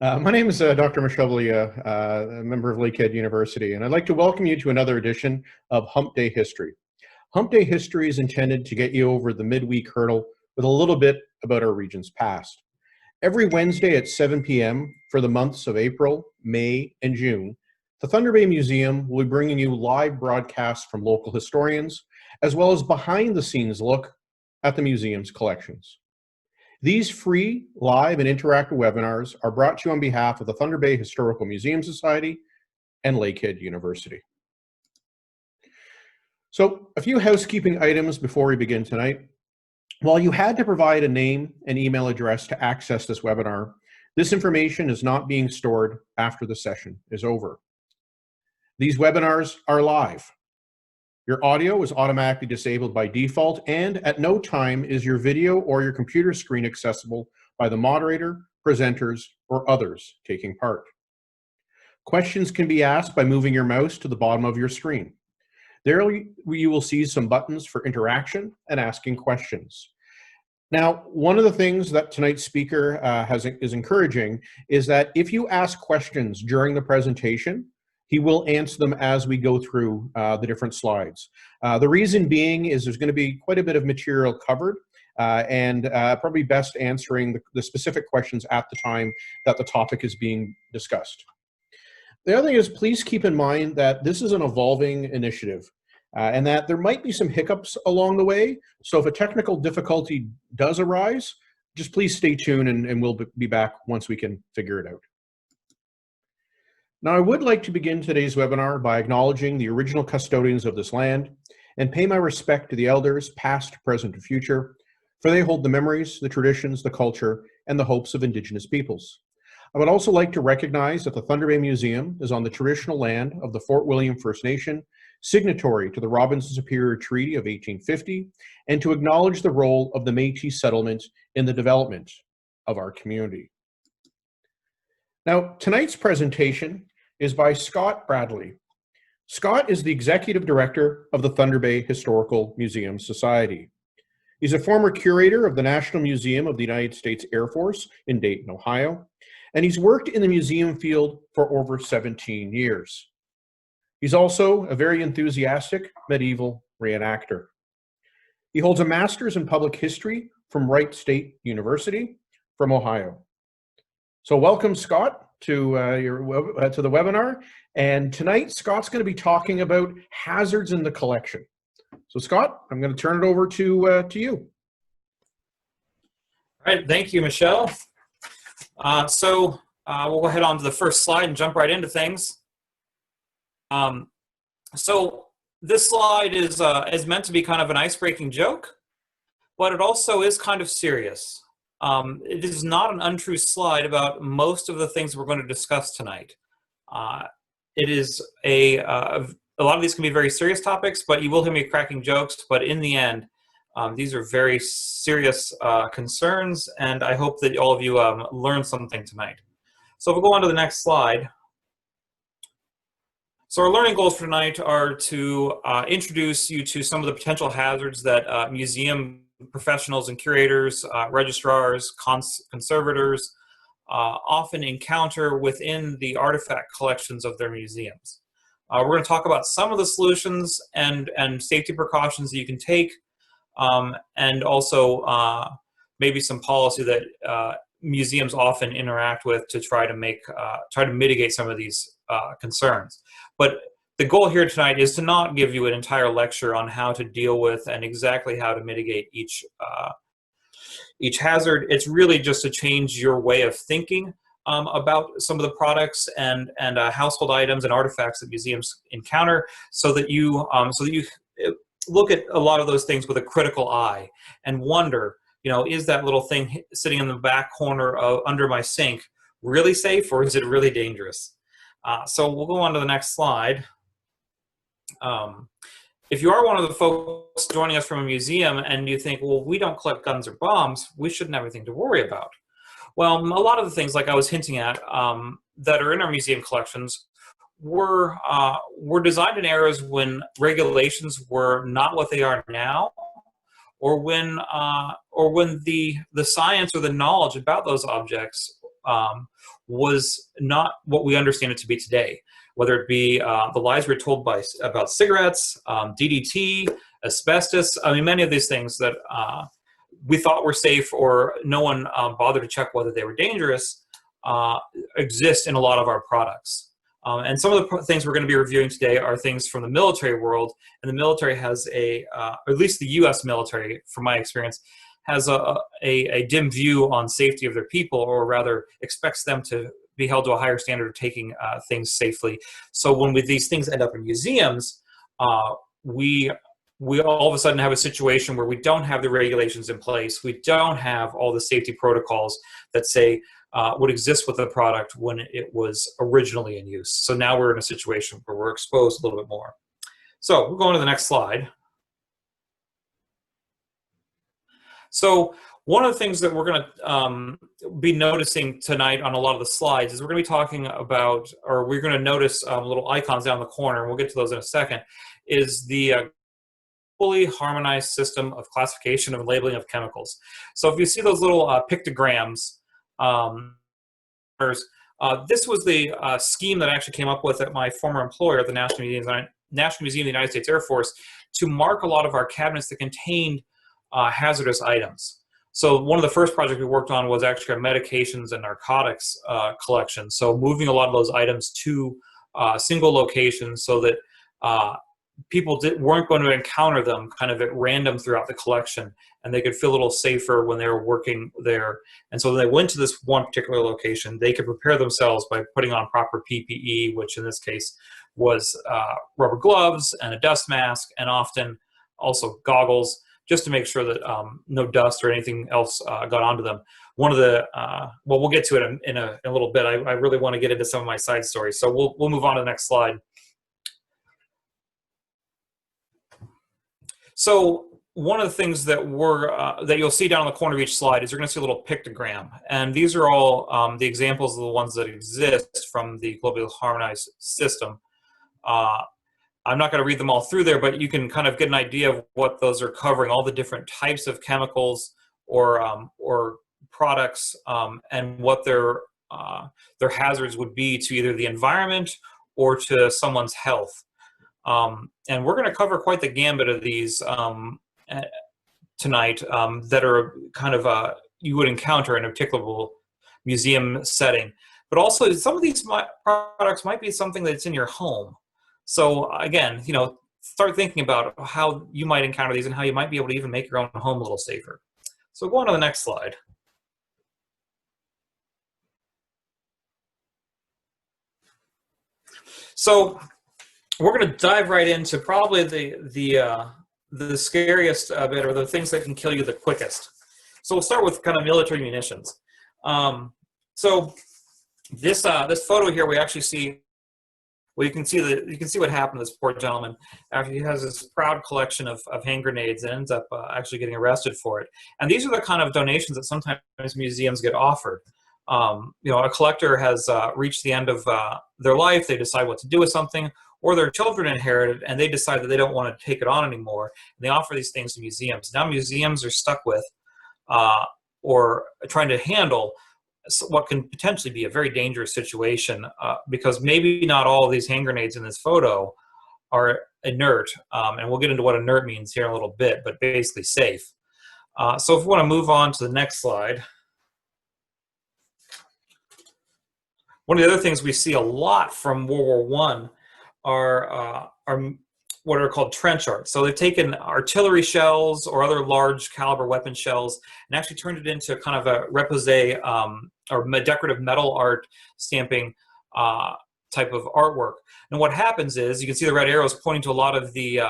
My name is Dr. Mashevlia, a member of Lakehead University, and I'd like to welcome you to another edition of Hump Day History. Hump Day History is intended to get you over the midweek hurdle with a little bit about our region's past. Every Wednesday at 7 p.m. for the months of April, May, and June, the Thunder Bay Museum will be bringing you live broadcasts from local historians, as well as behind-the-scenes look at the museum's collections. These free, live, and interactive webinars are brought to you on behalf of the Thunder Bay Historical Museum Society and Lakehead University. So, a few housekeeping items before we begin tonight. While you had to provide a name and email address to access this webinar, this information is not being stored after the session is over. These webinars are live. Your audio is automatically disabled by default, and at no time is your video or your computer screen accessible by the moderator, presenters, or others taking part. Questions can be asked by moving your mouse to the bottom of your screen. There you will see some buttons for interaction and asking questions. Now, one of the things that tonight's speaker is encouraging is that if you ask questions during the presentation, he will answer them as we go through the different slides. The reason being is there's going to be quite a bit of material covered and probably best answering the specific questions at the time that the topic is being discussed. The other thing is, please keep in mind that this is an evolving initiative and that there might be some hiccups along the way. So if a technical difficulty does arise, just please stay tuned and we'll be back once we can figure it out. Now, I would like to begin today's webinar by acknowledging the original custodians of this land and pay my respect to the elders, past, present, and future, for they hold the memories, the traditions, the culture, and the hopes of Indigenous peoples. I would also like to recognize that the Thunder Bay Museum is on the traditional land of the Fort William First Nation, signatory to the Robinson-Superior Treaty of 1850, and to acknowledge the role of the Métis settlement in the development of our community. Now, tonight's presentation is by Scott Bradley. Scott is the Executive Director of the Thunder Bay Historical Museum Society. He's a former curator of the National Museum of the United States Air Force in Dayton, Ohio, and he's worked in the museum field for over 17 years. He's also a very enthusiastic medieval reenactor. He holds a master's in public history from Wright State University from Ohio. So welcome, Scott, to the webinar. And tonight, Scott's going to be talking about hazards in the collection. So Scott, I'm going to turn it over to you. All right, thank you, Michelle. We'll go ahead on to the first slide and jump right into things. So this slide is meant to be kind of an ice-breaking joke, but it also is kind of serious. It is not an untrue slide about most of the things we're going to discuss tonight. It is a lot of these can be very serious topics, but you will hear me cracking jokes. But in the end, these are very serious concerns, and I hope that all of you learn something tonight. So if we'll go on to the next slide. So our learning goals for tonight are to introduce you to some of the potential hazards that museum professionals and curators, registrars, conservators often encounter within the artifact collections of their museums. We're going to talk about some of the solutions and safety precautions that you can take, and also maybe some policy that museums often interact with to try to mitigate some of these concerns. But the goal here tonight is to not give you an entire lecture on how to deal with and exactly how to mitigate each hazard. It's really just to change your way of thinking about some of the products and household items and artifacts that museums encounter, so that you look at a lot of those things with a critical eye and wonder, is that little thing sitting in the back corner under my sink really safe, or is it really dangerous? So we'll go on to the next slide. If you are one of the folks joining us from a museum and you think, well, we don't collect guns or bombs, we shouldn't have anything to worry about. Well, a lot of the things, like I was hinting at, that are in our museum collections were designed in eras when regulations were not what they are now, or when the science or the knowledge about those objects was not what we understand it to be today. Whether it be the lies we were told about cigarettes, DDT, asbestos. I mean, many of these things that we thought were safe or no one bothered to check whether they were dangerous exist in a lot of our products. And some of the things we're going to be reviewing today are things from the military world. And the military has or at least the U.S. military, from my experience, has a dim view on safety of their people, or rather expects them to be held to a higher standard of taking things safely. So when these things end up in museums, we all of a sudden have a situation where we don't have the regulations in place. We don't have all the safety protocols that say would exist with the product when it was originally in use. So now we're in a situation where we're exposed a little bit more. So we'll go on to the next slide. So one of the things that we're going to be noticing tonight on a lot of the slides is we're going to be talking about, or we're going to notice little icons down the corner, and we'll get to those in a second, is the fully harmonized system of classification and labeling of chemicals. So if you see those little pictograms, this was the scheme that I actually came up with at my former employer at the National Museum of the United States Air Force to mark a lot of our cabinets that contained hazardous items. So one of the first projects we worked on was actually our medications and narcotics collection. So moving a lot of those items to single locations so that people weren't going to encounter them kind of at random throughout the collection, and they could feel a little safer when they were working there. And so when they went to this one particular location, they could prepare themselves by putting on proper PPE, which in this case was rubber gloves and a dust mask, and often also goggles, just to make sure that no dust or anything else got onto them. One of the, well, we'll get to it in a little bit. I really want to get into some of my side stories. So we'll move on to the next slide. So one of the things that that you'll see down on the corner of each slide is you're going to see a little pictogram. And these are all the examples of the ones that exist from the globally harmonized system. I'm not going to read them all through there, but you can kind of get an idea of what those are covering, all the different types of chemicals or products, and what their hazards would be to either the environment or to someone's health. And we're going to cover quite the gambit of these tonight that are kind of you would encounter in a particular museum setting. But also some of these products might be something that's in your home. So again, you know, start thinking about how you might encounter these and how you might be able to even make your own home a little safer. So go on to the next slide. So we're going to dive right into probably the scariest bit, or the things that can kill you the quickest. So we'll start with kind of military munitions. So this photo here, we actually see. Well, you can see what happened to this poor gentleman after he has this proud collection of hand grenades and ends up actually getting arrested for it. And these are the kind of donations that sometimes museums get offered. You know, a collector has reached the end of their life. They decide what to do with something, or their children inherit it and they decide that they don't want to take it on anymore. And they offer these things to museums. Now museums are stuck with or trying to handle what can potentially be a very dangerous situation because maybe not all of these hand grenades in this photo are inert, and we'll get into what inert means here in a little bit, but basically safe. So if we want to move on to the next slide. One of the other things we see a lot from World War I are what are called trench arts. So they've taken artillery shells or other large caliber weapon shells and actually turned it into kind of a repose or decorative metal art stamping type of artwork. And what happens is, you can see the red arrows pointing to a lot of the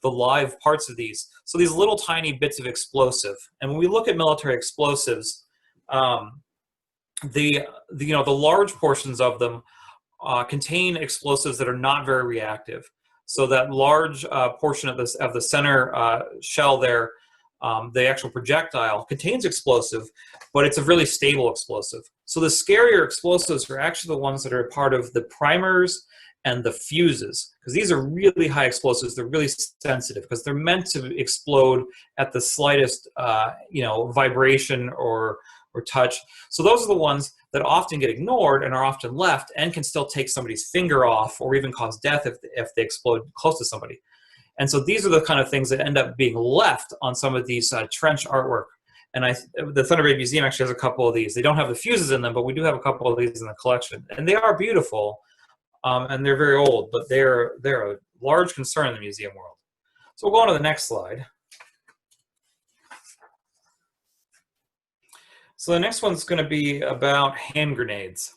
live parts of these. So these little tiny bits of explosive. And when we look at military explosives, the large portions of them contain explosives that are not very reactive. So that large portion of the center shell there, the actual projectile, contains explosive, but it's a really stable explosive. So the scarier explosives are actually the ones that are part of the primers and the fuses, because these are really high explosives. They're really sensitive because they're meant to explode at the slightest, vibration or or touch. So those are the ones that often get ignored and are often left and can still take somebody's finger off or even cause death if they explode close to somebody. And so these are the kind of things that end up being left on some of these trench artwork. And the Thunder Bay Museum actually has a couple of these. They don't have the fuses in them, but we do have a couple of these in the collection. And they are beautiful, and they're very old, but they're a large concern in the museum world. So we'll go on to the next slide. So the next one's going to be about hand grenades.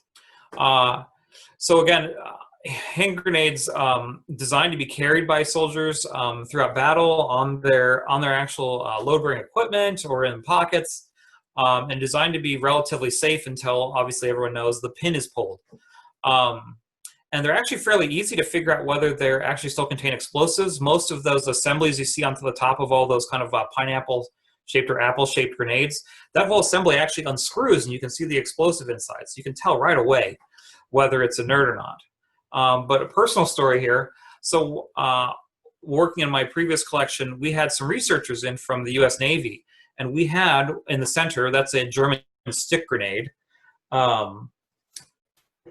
So again, hand grenades designed to be carried by soldiers throughout battle on their actual load-bearing equipment or in pockets, and designed to be relatively safe until, obviously, everyone knows the pin is pulled. And they're actually fairly easy to figure out whether they're actually still contain explosives. Most of those assemblies you see onto the top of all those kind of pineapple-shaped or apple-shaped grenades, that whole assembly actually unscrews and you can see the explosive inside. So you can tell right away whether it's inert or not. But a personal story here. So working in my previous collection, we had some researchers in from the US Navy, and we had in the center, that's a German stick grenade.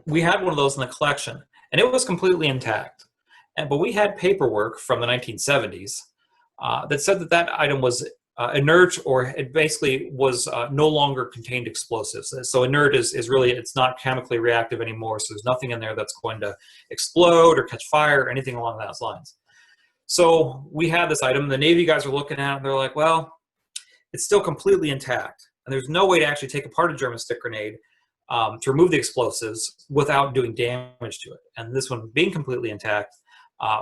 We had one of those in the collection, and it was completely intact. But we had paperwork from the 1970s that said that that item was inert, or it basically was no longer contained explosives. So inert is really, it's not chemically reactive anymore, so there's nothing in there that's going to explode or catch fire or anything along those lines. So we had this item, the Navy guys were looking at it, and they're like, well, it's still completely intact, and there's no way to actually take apart a German stick grenade to remove the explosives without doing damage to it. And this one, being completely intact,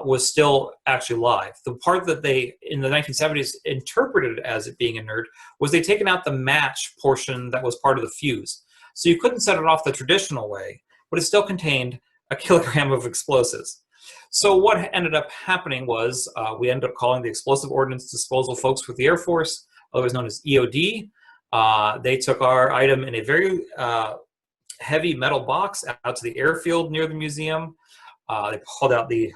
was still actually live. The part that they, in the 1970s, interpreted as it being inert was they'd taken out the match portion that was part of the fuse. So you couldn't set it off the traditional way, but it still contained a kilogram of explosives. So what ended up happening was we ended up calling the Explosive Ordnance Disposal folks with the Air Force, otherwise known as EOD. They took our item in a very heavy metal box out to the airfield near the museum. They hauled out the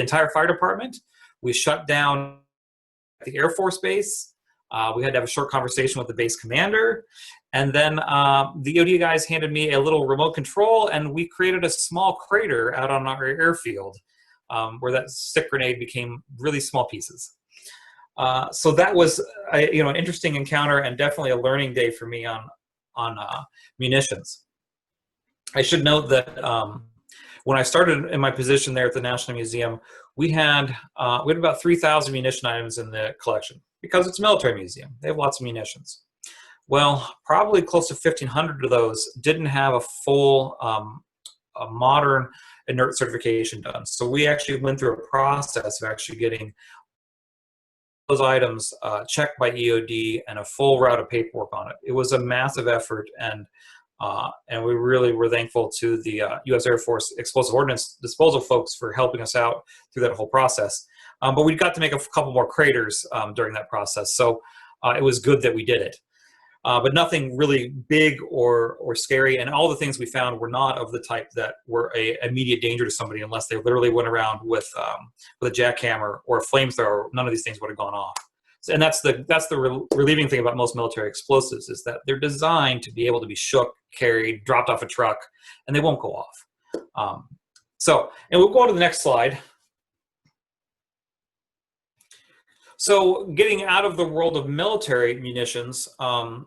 entire fire department. We shut down the Air Force Base. We had to have a short conversation with the base commander. And then the EOD guys handed me a little remote control, and we created a small crater out on our airfield where that stick grenade became really small pieces. So that was an interesting encounter and definitely a learning day for me on munitions. I should note that when I started in my position there at the National Museum, we had about 3,000 munition items in the collection because it's a military museum. They have lots of munitions. Well, probably close to 1,500 of those didn't have a full a modern inert certification done. So we actually went through a process of actually getting those items checked by EOD and a full route of paperwork on it. It was a massive effort, and we really were thankful to the U.S. Air Force Explosive Ordnance Disposal folks for helping us out through that whole process. But we got to make a couple more craters during that process, so it was good that we did it. But nothing really big or scary, and all the things we found were not of the type that were an immediate danger to somebody unless they literally went around with a jackhammer or a flamethrower. None of these things would have gone off. And that's the relieving thing about most military explosives, is that they're designed to be able to be shook, carried, dropped off a truck, and they won't go off. And we'll go on to the next slide. So getting out of the world of military munitions, a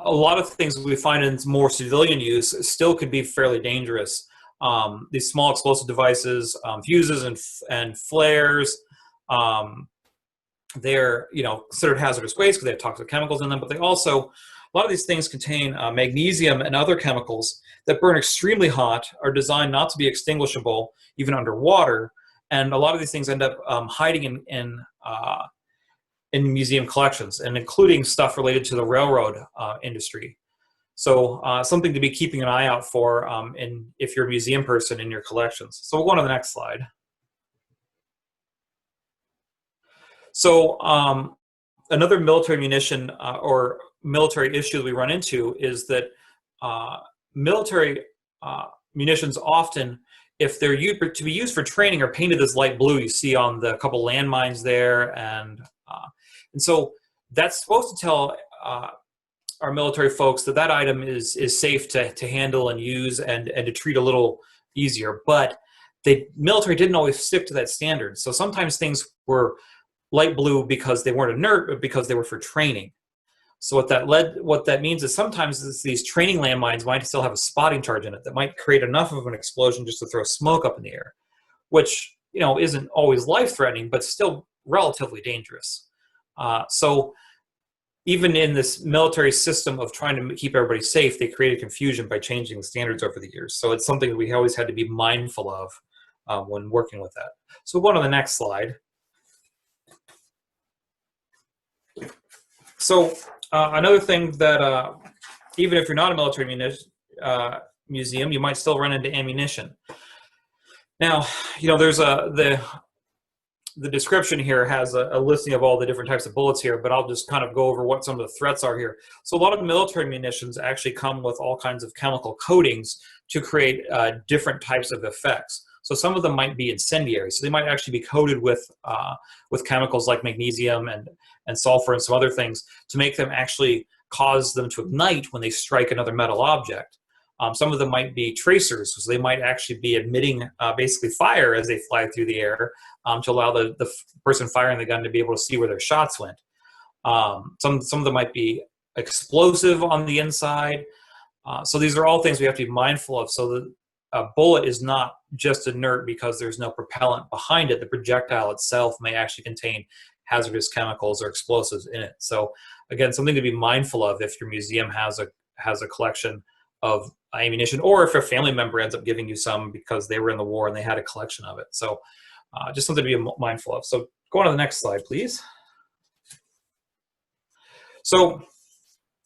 lot of things we find in more civilian use still could be fairly dangerous. These small explosive devices, fuses and flares, they're considered hazardous waste because they have toxic chemicals in them, but they also, a lot of these things contain magnesium and other chemicals that burn extremely hot, are designed not to be extinguishable even underwater, and a lot of these things end up hiding in museum collections, and including stuff related to the railroad industry. So something to be keeping an eye out for if you're a museum person in your collections. So we'll go on to the next slide. So another military munition or military issue that we run into is that military munitions often, if they're to be used for training, are painted this light blue you see on the couple landmines there, and so that's supposed to tell our military folks that that item is safe to handle and use and to treat a little easier. But the military didn't always stick to that standard. So sometimes things were light blue because they weren't inert, but because they were for training. So what that means is sometimes these training landmines might still have a spotting charge in it that might create enough of an explosion just to throw smoke up in the air, which isn't always life-threatening, but still relatively dangerous. So even in this military system of trying to keep everybody safe, they created confusion by changing the standards over the years. So it's something that we always had to be mindful of when working with that. So we'll go on to the next slide. So another thing that even if you're not a military museum, you might still run into ammunition. Now, there's the description here has a listing of all the different types of bullets here, but I'll just kind of go over what some of the threats are here. So a lot of military munitions actually come with all kinds of chemical coatings to create different types of effects. So some of them might be incendiary. So they might actually be coated with chemicals like magnesium and sulfur and some other things to make them actually cause them to ignite when they strike another metal object. Some of them might be tracers, so they might actually be emitting basically fire as they fly through the air to allow the person firing the gun to be able to see where their shots went. Some of them might be explosive on the inside. So these are all things we have to be mindful of. So that a bullet is not just inert because there's no propellant behind it. The projectile itself may actually contain hazardous chemicals or explosives in it. So again, something to be mindful of if your museum has a collection of ammunition, or if a family member ends up giving you some because they were in the war and they had a collection of it. So just something to be mindful of. So go on to the next slide, please. So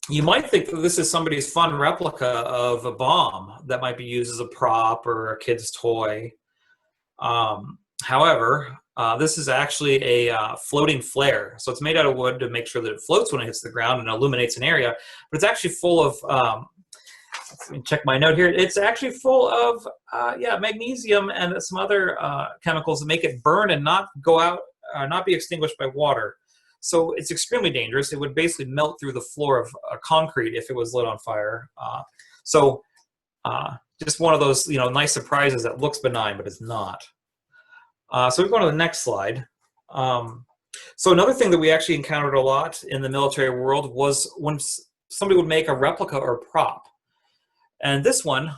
you might think that this is somebody's fun replica of a bomb that might be used as a prop or a kid's toy. However, this is actually a floating flare. So it's made out of wood to make sure that it floats when it hits the ground and illuminates an area. But it's actually full of, let me check my note here. It's actually full of, magnesium and some other chemicals that make it burn and not go out, not be extinguished by water. So it's extremely dangerous. It would basically melt through the floor of concrete if it was lit on fire. Just one of those, nice surprises that looks benign, but it's not. So we go on to the next slide. So another thing that we actually encountered a lot in the military world was when somebody would make a replica or a prop. And this one,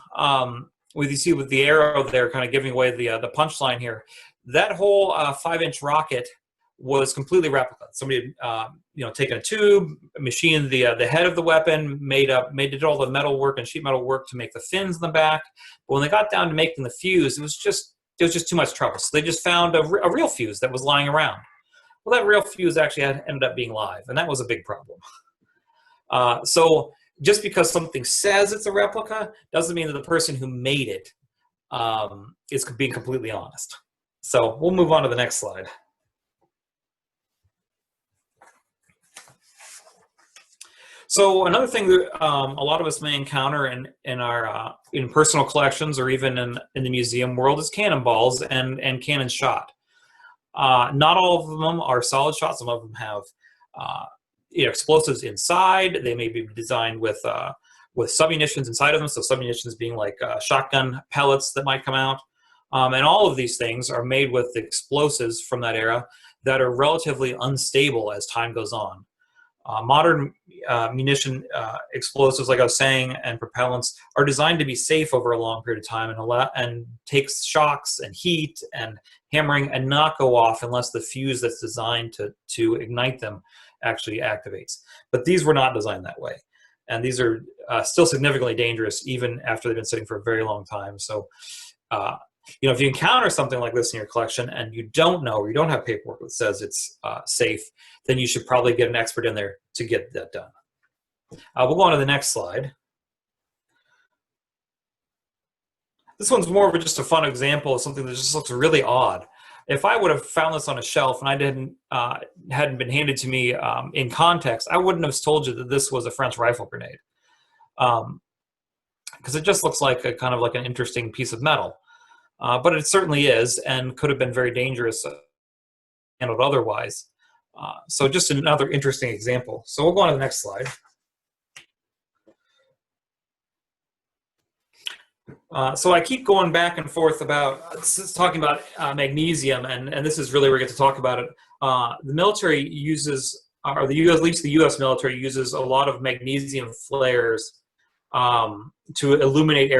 you see with the arrow there kind of giving away the punchline here, that whole 5-inch rocket was completely replica. Somebody had taken a tube, machined the head of the weapon, did all the metal work and sheet metal work to make the fins in the back. But when they got down to making the fuse, it was just too much trouble. So they just found a real fuse that was lying around. Well, that real fuse actually ended up being live, and that was a big problem. So just because something says it's a replica doesn't mean that the person who made it is being completely honest. So we'll move on to the next slide. So another thing that a lot of us may encounter in our personal collections or even in the museum world is cannonballs and cannon shot. Not all of them are solid shot. Some of them have explosives inside. They may be designed with submunitions inside of them. So submunitions being like shotgun pellets that might come out. And all of these things are made with explosives from that era that are relatively unstable as time goes on. Modern munition explosives, like I was saying, and propellants are designed to be safe over a long period of time and takes shocks and heat and hammering and not go off unless the fuse that's designed to ignite them actually activates. But these were not designed that way. And these are still significantly dangerous even after they've been sitting for a very long time. So, if you encounter something like this in your collection and you don't know or you don't have paperwork that says it's safe, then you should probably get an expert in there to get that done. We'll go on to the next slide. This one's more of just a fun example of something that just looks really odd. If I would have found this on a shelf and I hadn't been handed to me in context, I wouldn't have told you that this was a French rifle grenade, because it just looks like kind of like an interesting piece of metal. But it certainly is, and could have been very dangerous handled otherwise. So just another interesting example. So we'll go on to the next slide. So I keep going back and forth about talking about magnesium, and this is really where we get to talk about it. The military uses, or the U.S., at least the U.S. military uses a lot of magnesium flares to illuminate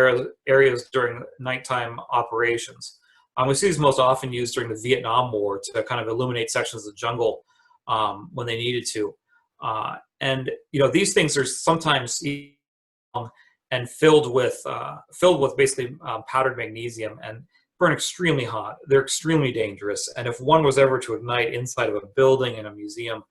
areas during nighttime operations. We see these most often used during the Vietnam War to kind of illuminate sections of the jungle when they needed to. And these things are sometimes and filled with basically powdered magnesium and burn extremely hot. They're extremely dangerous, and if one was ever to ignite inside of a building in a museum,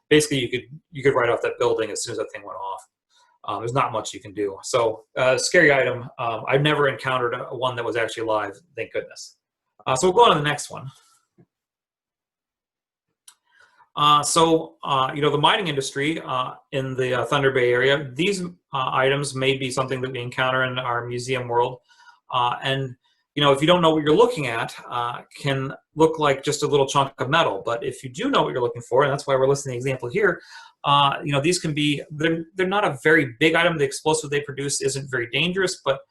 basically you could write off that building as soon as that thing went off. There's not much you can do. So scary item. I've never encountered one that was actually live, thank goodness. So we'll go on to the next one. The mining industry in the Thunder Bay area, these items may be something that we encounter in our museum world. And if you don't know what you're looking at, can look like just a little chunk of metal. But if you do know what you're looking for, and that's why we're listing the example here, these can be, they're not a very big item. The explosive they produce isn't very dangerous, but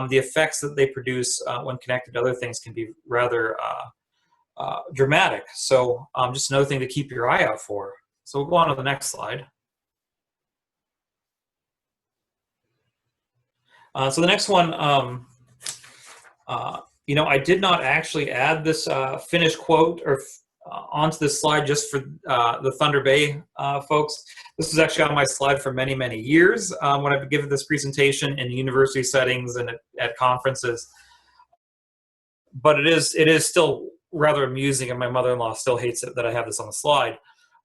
the effects that they produce when connected to other things can be rather dramatic. So just another thing to keep your eye out for. So we'll go on to the next slide. So the next one, I did not actually add this finished quote or onto this slide just for the Thunder Bay folks. This was actually on my slide for many, many years when I've given this presentation in university settings and at conferences. But it is still rather amusing, and my mother-in-law still hates it that I have this on the slide.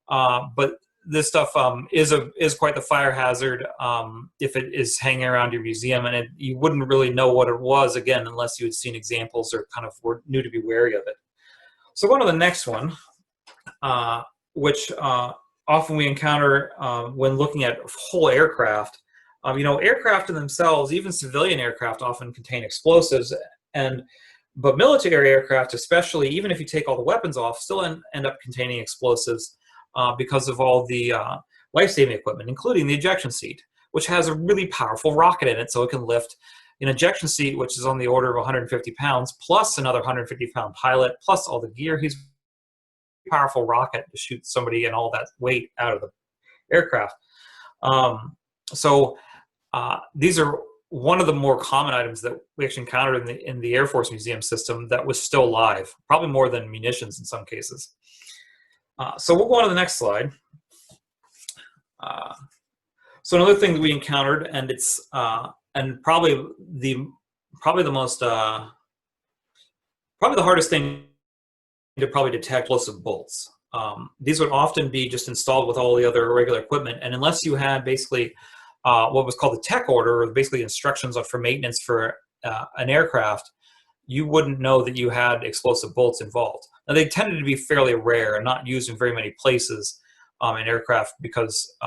But this stuff is quite the fire hazard if it is hanging around your museum, and you wouldn't really know what it was, again, unless you had seen examples or kind of were new to be wary of it. So go on to the next one, which often we encounter when looking at whole aircraft. Aircraft in themselves, even civilian aircraft, often contain explosives, but military aircraft, especially, even if you take all the weapons off, still end up containing explosives because of all the life-saving equipment, including the ejection seat, which has a really powerful rocket in it, so it can lift an ejection seat, which is on the order of 150 pounds, plus another 150-pound pilot, plus all the gear. He's a powerful rocket to shoot somebody and all that weight out of the aircraft. These are one of the more common items that we actually encountered in the Air Force Museum system that was still live, probably more than munitions in some cases. So we'll go on to the next slide. So another thing that we encountered, and it's and probably the hardest thing to probably detect, explosive bolts. These would often be just installed with all the other regular equipment, and unless you had basically what was called the tech order, or basically instructions for maintenance for an aircraft, you wouldn't know that you had explosive bolts involved. Now, they tended to be fairly rare and not used in very many places in aircraft because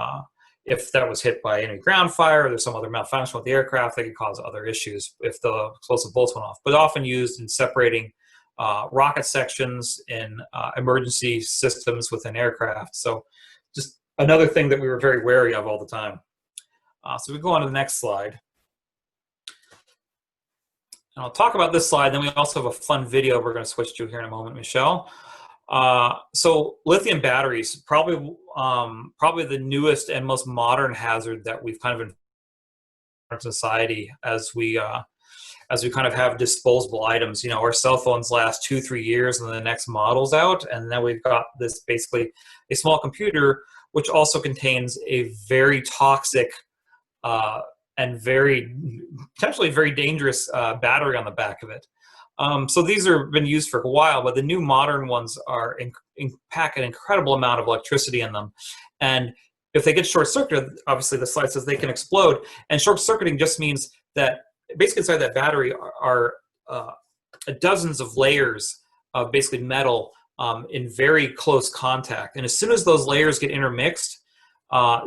if that was hit by any ground fire or there's some other malfunction with the aircraft, they could cause other issues if the explosive bolts went off. But often used in separating rocket sections in emergency systems within aircraft. So just another thing that we were very wary of all the time. So we go on to the next slide. And I'll talk about this slide, then we also have a fun video we're going to switch to here in a moment, Michelle. So lithium batteries, probably the newest and most modern hazard that we've kind of in our society as we kind of have disposable items. Our cell phones last 2-3 years and then the next model's out, and then we've got this basically a small computer which also contains a very toxic and potentially very dangerous battery on the back of it. So these have been used for a while, but the new modern ones pack an incredible amount of electricity in them. And if they get short-circuited, obviously the slide says they can explode. And short-circuiting just means that basically inside that battery are dozens of layers of basically metal in very close contact. And as soon as those layers get intermixed,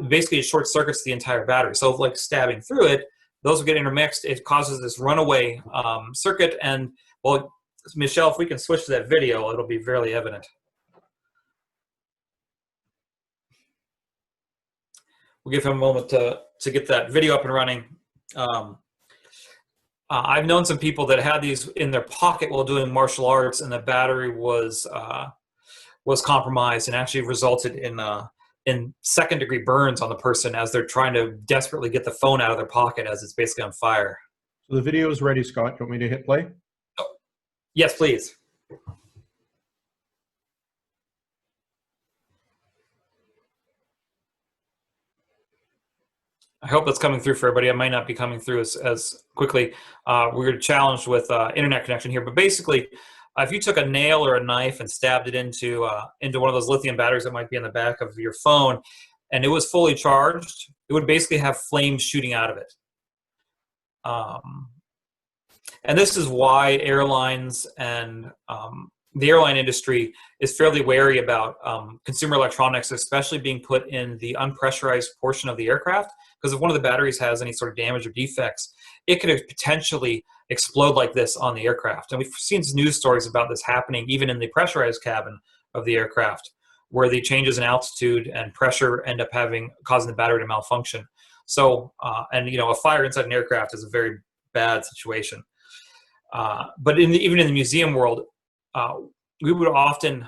basically it short circuits the entire battery. So like stabbing through it, those will get intermixed. It causes this runaway circuit. And well, Michelle, if we can switch to that video, it'll be fairly evident. We'll give him a moment to get that video up and running. I've known some people that had these in their pocket while doing martial arts, and the battery was compromised and actually resulted in second-degree burns on the person as they're trying to desperately get the phone out of their pocket as it's basically on fire. So the video is ready, Scott. Do you want me to hit play? Oh, yes, please. I hope that's coming through for everybody. It might not be coming through as quickly. We're challenged with internet connection here, but basically, if you took a nail or a knife and stabbed it into one of those lithium batteries that might be in the back of your phone, and it was fully charged, it would basically have flames shooting out of it. And this is why airlines and the airline industry is fairly wary about consumer electronics, especially being put in the unpressurized portion of the aircraft, because if one of the batteries has any sort of damage or defects, it could potentially explode like this on the aircraft. And we've seen news stories about this happening even in the pressurized cabin of the aircraft, where the changes in altitude and pressure end up causing the battery to malfunction. So, and a fire inside an aircraft is a very bad situation. But even in the museum world, we would often,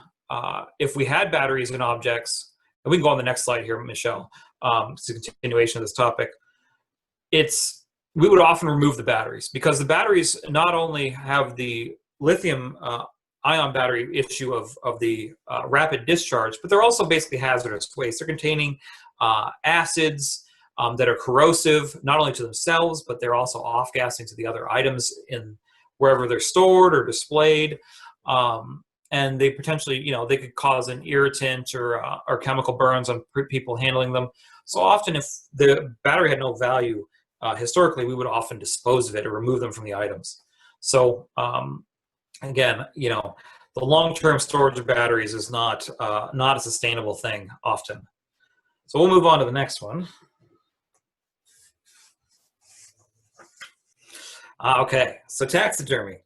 if we had batteries in objects, and we can go on the next slide here, Michelle, it's a continuation of this topic, we would often remove the batteries, because the batteries not only have the lithium ion battery issue of the rapid discharge, but they're also basically hazardous waste. They're containing acids that are corrosive, not only to themselves, but they're also off-gassing to the other items in wherever they're stored or displayed. And they potentially, they could cause an irritant or chemical burns on people handling them. So often, if the battery had no value, historically, we would often dispose of it or remove them from the items. So again, the long-term storage of batteries is not a sustainable thing often. So we'll move on to the next one. Okay, so taxidermy.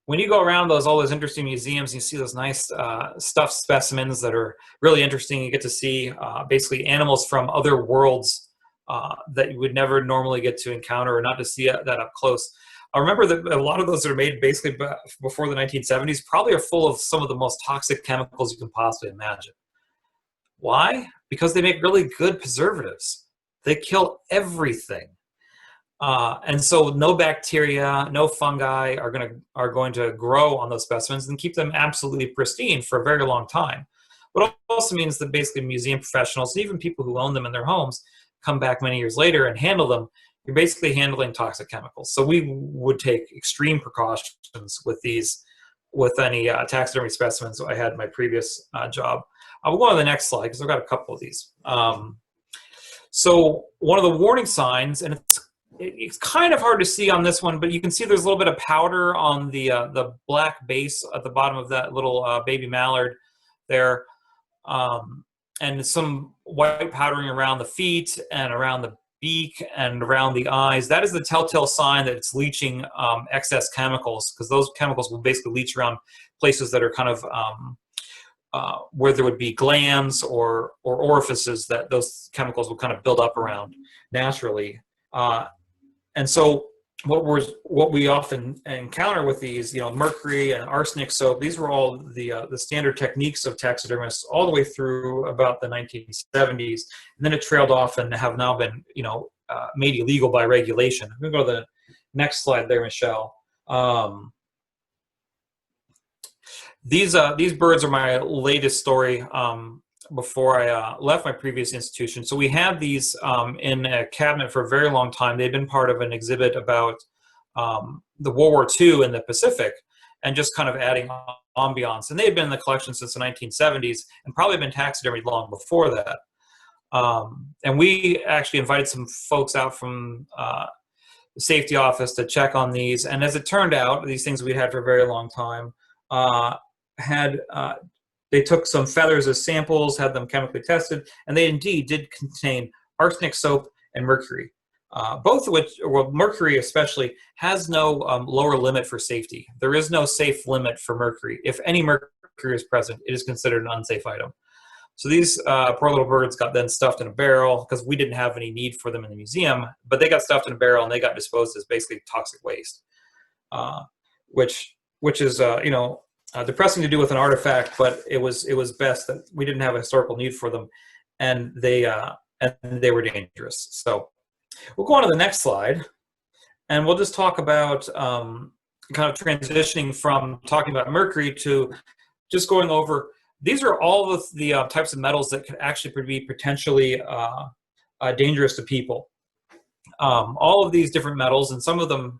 When you go around all those interesting museums, you see those nice stuffed specimens that are really interesting. You get to see basically animals from other worlds that you would never normally get to encounter or not to see that up close. I remember that a lot of those that are made basically before the 1970s probably are full of some of the most toxic chemicals you can possibly imagine. Why? Because they make really good preservatives. They kill everything. And so no bacteria, no fungi are going to grow on those specimens and keep them absolutely pristine for a very long time. What also means that basically museum professionals, even people who own them in their homes, come back many years later and handle them. You're basically handling toxic chemicals. So we would take extreme precautions with any taxidermy specimens I had in my previous job. I'll go on to the next slide because I've got a couple of these. So one of the warning signs, and it's kind of hard to see on this one, but you can see there's a little bit of powder on the black base at the bottom of that little baby mallard there, and some white powdering around the feet and around the beak and around the eyes. That is the telltale sign that it's leaching excess chemicals, because those chemicals will basically leach around places that are kind of where there would be glands or orifices that those chemicals will kind of build up around naturally. And so what we often encounter with these, mercury and arsenic soap, these were all the standard techniques of taxidermists all the way through about the 1970s. And then it trailed off and have now been, made illegal by regulation. I'm going to go to the next slide there, Michelle. These birds are my latest story before I left my previous institution. So we had these in a cabinet for a very long time. They'd been part of an exhibit about the World War II in the Pacific, and just kind of adding ambiance. And they had been in the collection since the 1970s and probably been taxidermied long before that. And we actually invited some folks out from the safety office to check on these. And as it turned out, these things we'd had for a very long time they took some feathers as samples, had them chemically tested, and they indeed did contain arsenic soap and mercury. Both of which, well, mercury especially, has no lower limit for safety. There is no safe limit for mercury. If any mercury is present, it is considered an unsafe item. So these poor little birds got then stuffed in a barrel because we didn't have any need for them in the museum, but they got stuffed in a barrel and they got disposed as basically toxic waste, which is depressing to do with an artifact, but it was best that we didn't have a historical need for them, and they were dangerous. So we'll go on to the next slide, and we'll just talk about kind of transitioning from talking about mercury to just going over. These are all of the types of metals that could actually be potentially dangerous to people. All of these different metals, and some of them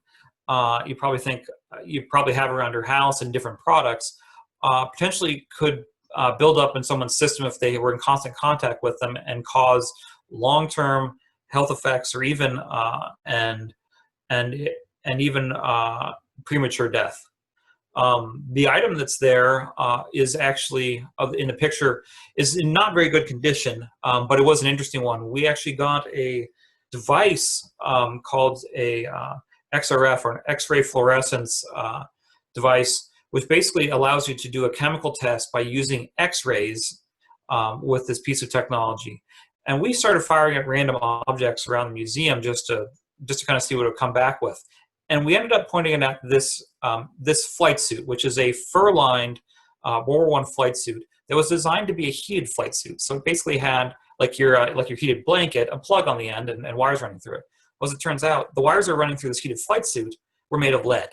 you probably have around your house in different products, potentially could build up in someone's system if they were in constant contact with them and cause long-term health effects, or even and even premature death. The item that's there is actually, in the picture, is in not very good condition, but it was an interesting one. We actually got a device called a XRF, or an X-ray fluorescence device, which basically allows you to do a chemical test by using X-rays with this piece of technology. And we started firing at random objects around the museum just to kind of see what it would come back with. And we ended up pointing at this this flight suit, which is a fur-lined World War I flight suit that was designed to be a heated flight suit. So it basically had like your heated blanket, a plug on the end, and wires running through it. Well, as it turns out, the wires that are running through this heated flight suit were made of lead,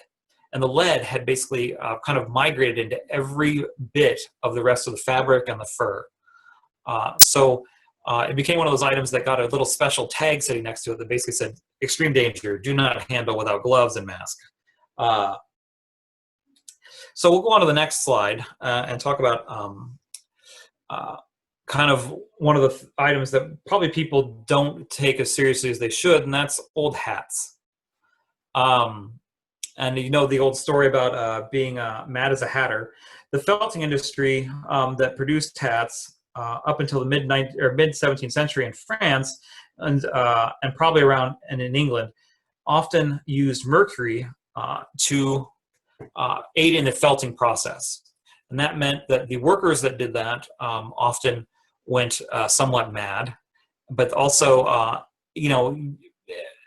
and the lead had basically kind of migrated into every bit of the rest of the fabric and the fur. So it became one of those items that got a little special tag sitting next to it that basically said, "Extreme danger, do not handle without gloves and mask." So we'll go on to the next slide and talk about kind of one of the items that probably people don't take as seriously as they should, and that's old hats. And you know the old story about being mad as a hatter. The felting industry that produced hats up until the mid 17th century in France and probably around and in England often used mercury to aid in the felting process, and that meant that the workers that did that often went somewhat mad, but also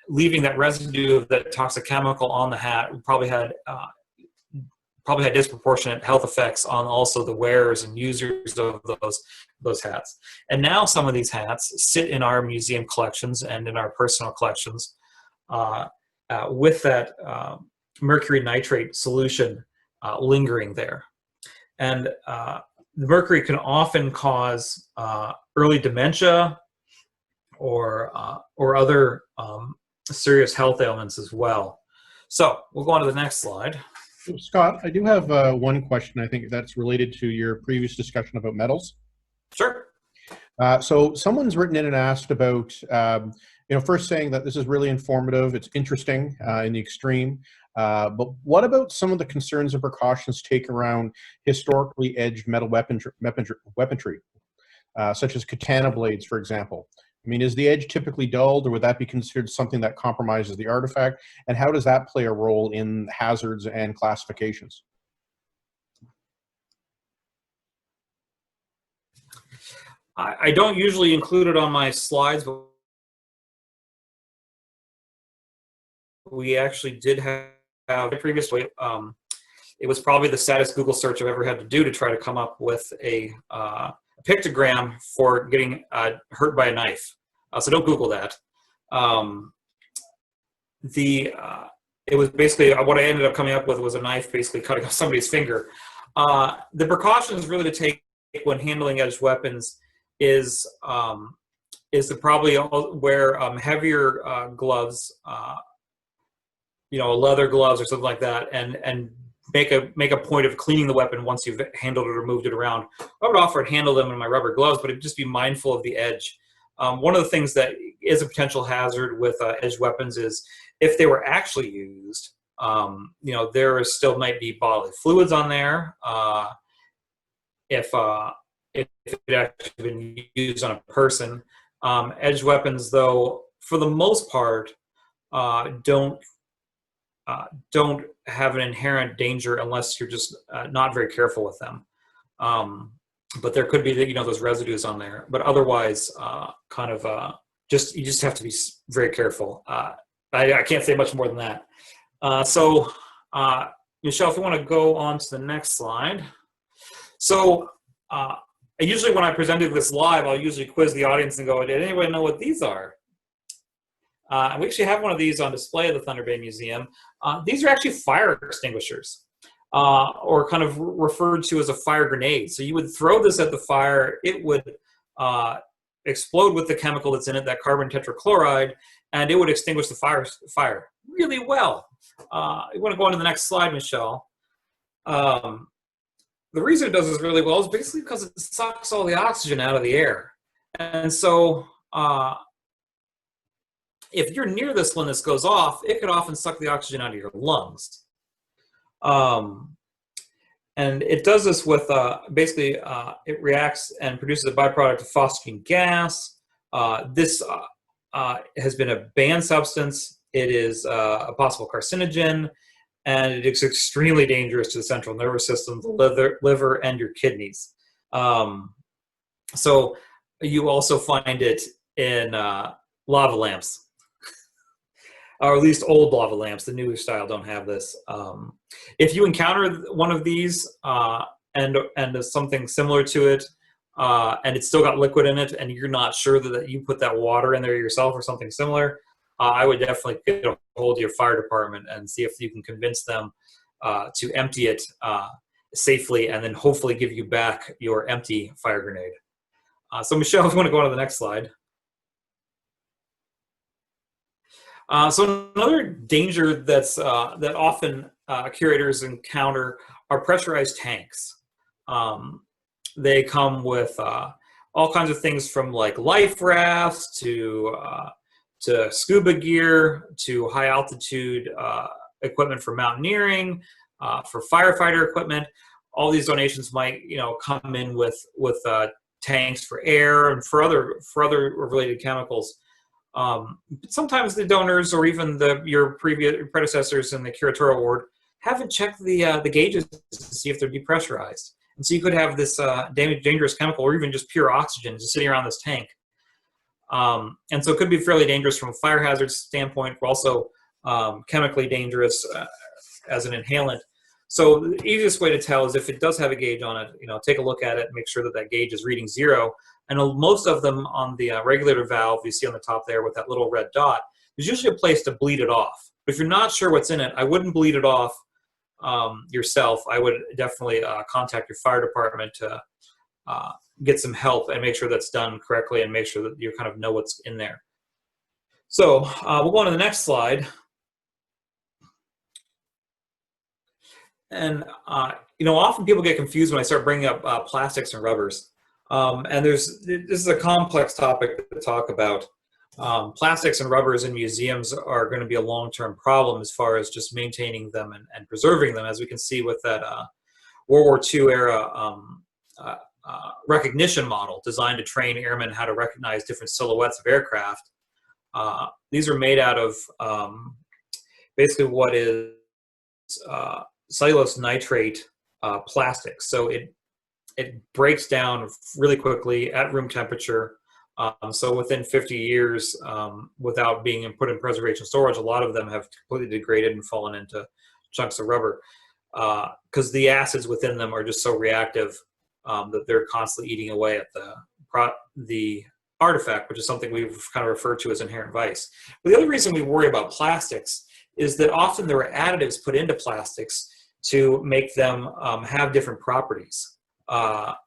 leaving that residue of that toxic chemical on the hat probably had disproportionate health effects on also the wearers and users of those hats. And now some of these hats sit in our museum collections and in our personal collections with that mercury nitrate solution lingering there. And the mercury can often cause early dementia or other serious health ailments as well. So we'll go on to the next slide. Scott, I do have one question, I think, that's related to your previous discussion about metals. Sure. So someone's written in and asked about, first saying that this is really informative, it's interesting in the extreme, but what about some of the concerns and precautions taken around historically edged metal weaponry, such as katana blades, for example? I mean, is the edge typically dulled, or would that be considered something that compromises the artifact? And how does that play a role in hazards and classifications? I don't usually include it on my slides, but we actually did have previously. It was probably the saddest Google search I've ever had to do to try to come up with a pictogram for getting hurt by a knife. So don't Google that. It was basically what I ended up coming up with was a knife basically cutting off somebody's finger. The precautions really to take when handling edged weapons is to probably wear heavier gloves, leather gloves or something like that, and make a point of cleaning the weapon once you've handled it or moved it around. I would offer to handle them in my rubber gloves, but just be mindful of the edge. One of the things that is a potential hazard with edged weapons is if they were actually used, there still might be bodily fluids on there. If it had actually been used on a person. Edged weapons, though, for the most part, don't have an inherent danger unless you're just not very careful with them. but there could be, those residues on there. But otherwise, you just have to be very careful. I can't say much more than that. Michelle, if you want to go on to the next slide. So usually when I presented this live, I'll usually quiz the audience and go, did anyone know what these are? And we actually have one of these on display at the Thunder Bay Museum. These are actually fire extinguishers, or kind of referred to as a fire grenade. So you would throw this at the fire, it would explode with the chemical that's in it, that carbon tetrachloride, and it would extinguish the fire really well. You want to go on to the next slide, Michelle. The reason it does this really well is basically because it sucks all the oxygen out of the air. And so if you're near this when this goes off, it could often suck the oxygen out of your lungs. And it does this with, it reacts and produces a byproduct of phosgene gas. This has been a banned substance. It is a possible carcinogen, and it is extremely dangerous to the central nervous system, the liver, and your kidneys. So you also find it in lava lamps, or at least old lava lamps. The newer style don't have this. If you encounter one of these and something similar to it, and it's still got liquid in it, and you're not sure that you put that water in there yourself or something similar, I would definitely get a hold of your fire department and see if you can convince them to empty it safely, and then hopefully give you back your empty fire grenade. So Michelle, if you want to go on to the next slide. So another danger that's that often curators encounter are pressurized tanks. They come with all kinds of things from like life rafts to scuba gear to high altitude equipment for mountaineering, for firefighter equipment. All these donations might come in with tanks for air and for other related chemicals. Sometimes the donors or even your previous predecessors in the curatorial ward haven't checked the gauges to see if they're depressurized. And so you could have this dangerous chemical or even just pure oxygen just sitting around this tank. And so it could be fairly dangerous from a fire hazard standpoint, but also chemically dangerous as an inhalant. So the easiest way to tell is if it does have a gauge on it, take a look at it, make sure that gauge is reading 0. And most of them on the regulator valve you see on the top there with that little red dot, there's usually a place to bleed it off. But if you're not sure what's in it, I wouldn't bleed it off yourself. I would definitely contact your fire department to get some help and make sure that's done correctly and make sure that you kind of know what's in there. So we'll go on to the next slide. And often people get confused when I start bringing up plastics and rubbers. And this is a complex topic to talk about. Plastics and rubbers in museums are going to be a long-term problem as far as just maintaining them and preserving them, as we can see with that World War II era recognition model designed to train airmen how to recognize different silhouettes of aircraft. These are made out of basically what is cellulose nitrate plastic. So it breaks down really quickly at room temperature. So within 50 years, without being put in preservation storage, a lot of them have completely degraded and fallen into chunks of rubber because the acids within them are just so reactive that they're constantly eating away at the artifact, which is something we've kind of referred to as inherent vice. But the other reason we worry about plastics is that often there are additives put into plastics to make them have different properties. One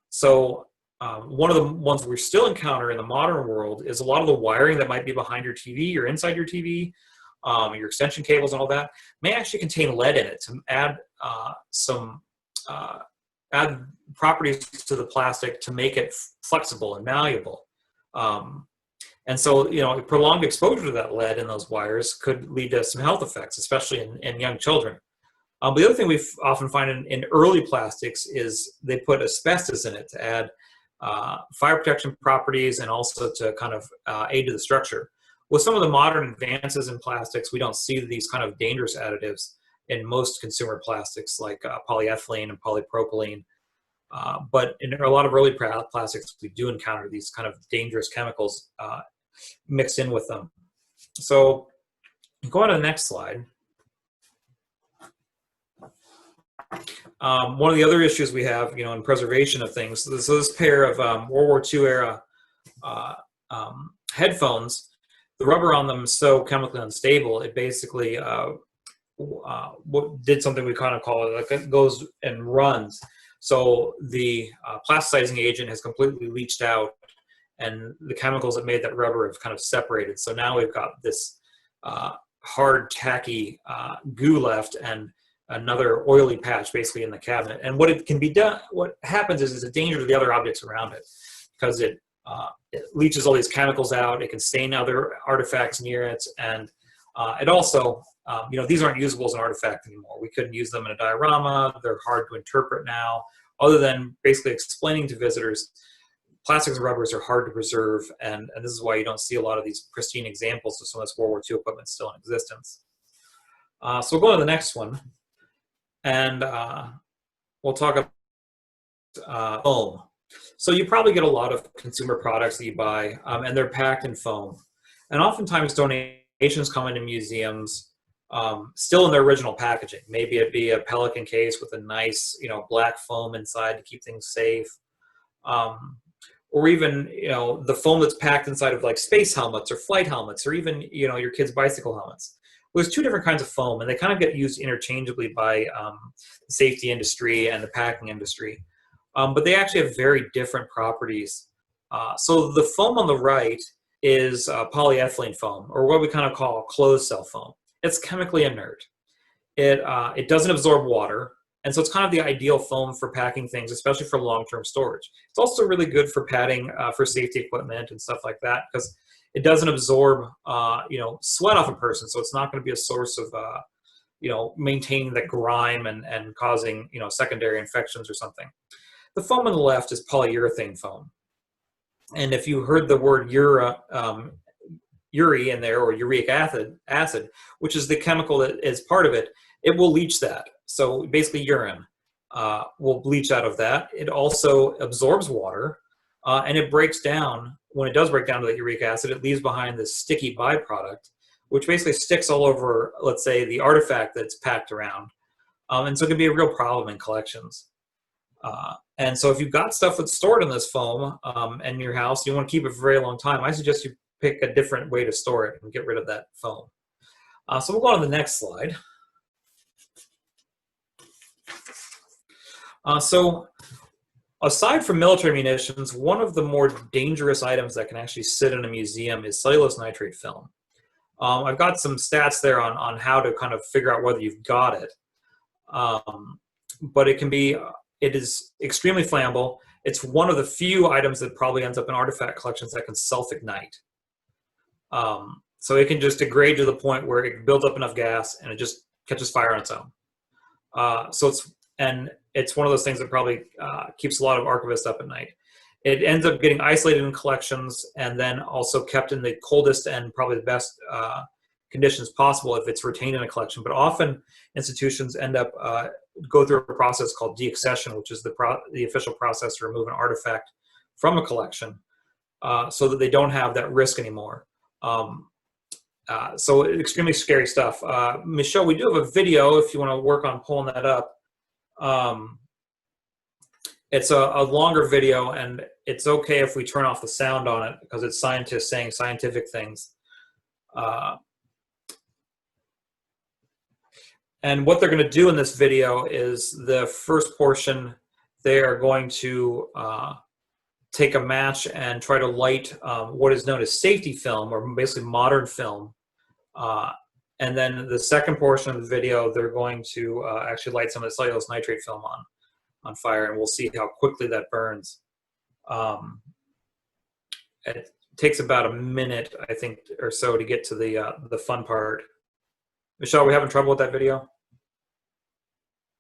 of the ones we still encounter in the modern world is a lot of the wiring that might be behind your TV or inside your TV, your extension cables and all that, may actually contain lead in it to add add properties to the plastic to make it flexible and malleable. And so, prolonged exposure to that lead in those wires could lead to some health effects, especially in young children. But the other thing we often find in early plastics is they put asbestos in it to add fire protection properties and also to kind of aid to the structure. With some of the modern advances in plastics, we don't see these kind of dangerous additives in most consumer plastics like polyethylene and polypropylene. But in a lot of early plastics, we do encounter these kind of dangerous chemicals mixed in with them. So go on to the next slide. One of the other issues we have, in preservation of things, so this pair of World War II era headphones, the rubber on them is so chemically unstable, it basically did something we kind of call it, like it goes and runs. So the plasticizing agent has completely leached out, and the chemicals that made that rubber have kind of separated. So now we've got this hard, tacky goo left, and another oily patch basically in the cabinet. And what happens is it's a danger to the other objects around it, because it leaches all these chemicals out. It can stain other artifacts near it, and it also, these aren't usable as an artifact anymore. We couldn't use them in a diorama. They're hard to interpret now, other than basically explaining to visitors, plastics and rubbers are hard to preserve, and this is why you don't see a lot of these pristine examples of some of this World War II equipment still in existence. So we'll go to the next one, and we'll talk about foam. So you probably get a lot of consumer products that you buy, and they're packed in foam. And oftentimes donations come into museums still in their original packaging. Maybe it'd be a Pelican case with a nice, black foam inside to keep things safe. Or even, the foam that's packed inside of like space helmets or flight helmets, or even, your kids' bicycle helmets. Well, there's two different kinds of foam, and they kind of get used interchangeably by the safety industry and the packing industry. But they actually have very different properties. So the foam on the right is polyethylene foam, or what we kind of call closed cell foam. It's chemically inert. It doesn't absorb water, and so it's kind of the ideal foam for packing things, especially for long-term storage. It's also really good for padding for safety equipment and stuff like that, because it doesn't absorb sweat off a person, so it's not going to be a source of maintaining the grime and causing secondary infections or something. The foam on the left is polyurethane foam. And if you heard the word uri in there, or uric acid, which is the chemical that is part of it, it will leach that. So basically urine will bleach out of that. It also absorbs water, and it breaks down. When it does break down to the uric acid, it leaves behind this sticky byproduct, which basically sticks all over, let's say, the artifact that's packed around. And so it can be a real problem in collections. And so if you've got stuff that's stored in this foam in your house, you want to keep it for a very long time, I suggest you pick a different way to store it and get rid of that foam. So we'll go on to the next slide. So aside from military munitions, one of the more dangerous items that can actually sit in a museum is cellulose nitrate film. I've got some stats there on how to kind of figure out whether you've got it. But it is extremely flammable. It's one of the few items that probably ends up in artifact collections that can self-ignite. So it can just degrade to the point where it builds up enough gas and it just catches fire on its own. It's one of those things that probably keeps a lot of archivists up at night. It ends up getting isolated in collections and then also kept in the coldest and probably the best conditions possible if it's retained in a collection. But often institutions end up go through a process called deaccession, which is the official process to remove an artifact from a collection so that they don't have that risk anymore. So extremely scary stuff. Michelle, we do have a video if you want to work on pulling that up. It's a longer video, and it's okay if we turn off the sound on it because it's scientists saying scientific things. And what they're going to do in this video is the first portion, they are going to take a match and try to light what is known as safety film, or basically modern film. And then the second portion of the video, they're going to actually light some of the cellulose nitrate film on fire, and we'll see how quickly that burns. It takes about a minute, I think, or so to get to the fun part. Michelle, are we having trouble with that video?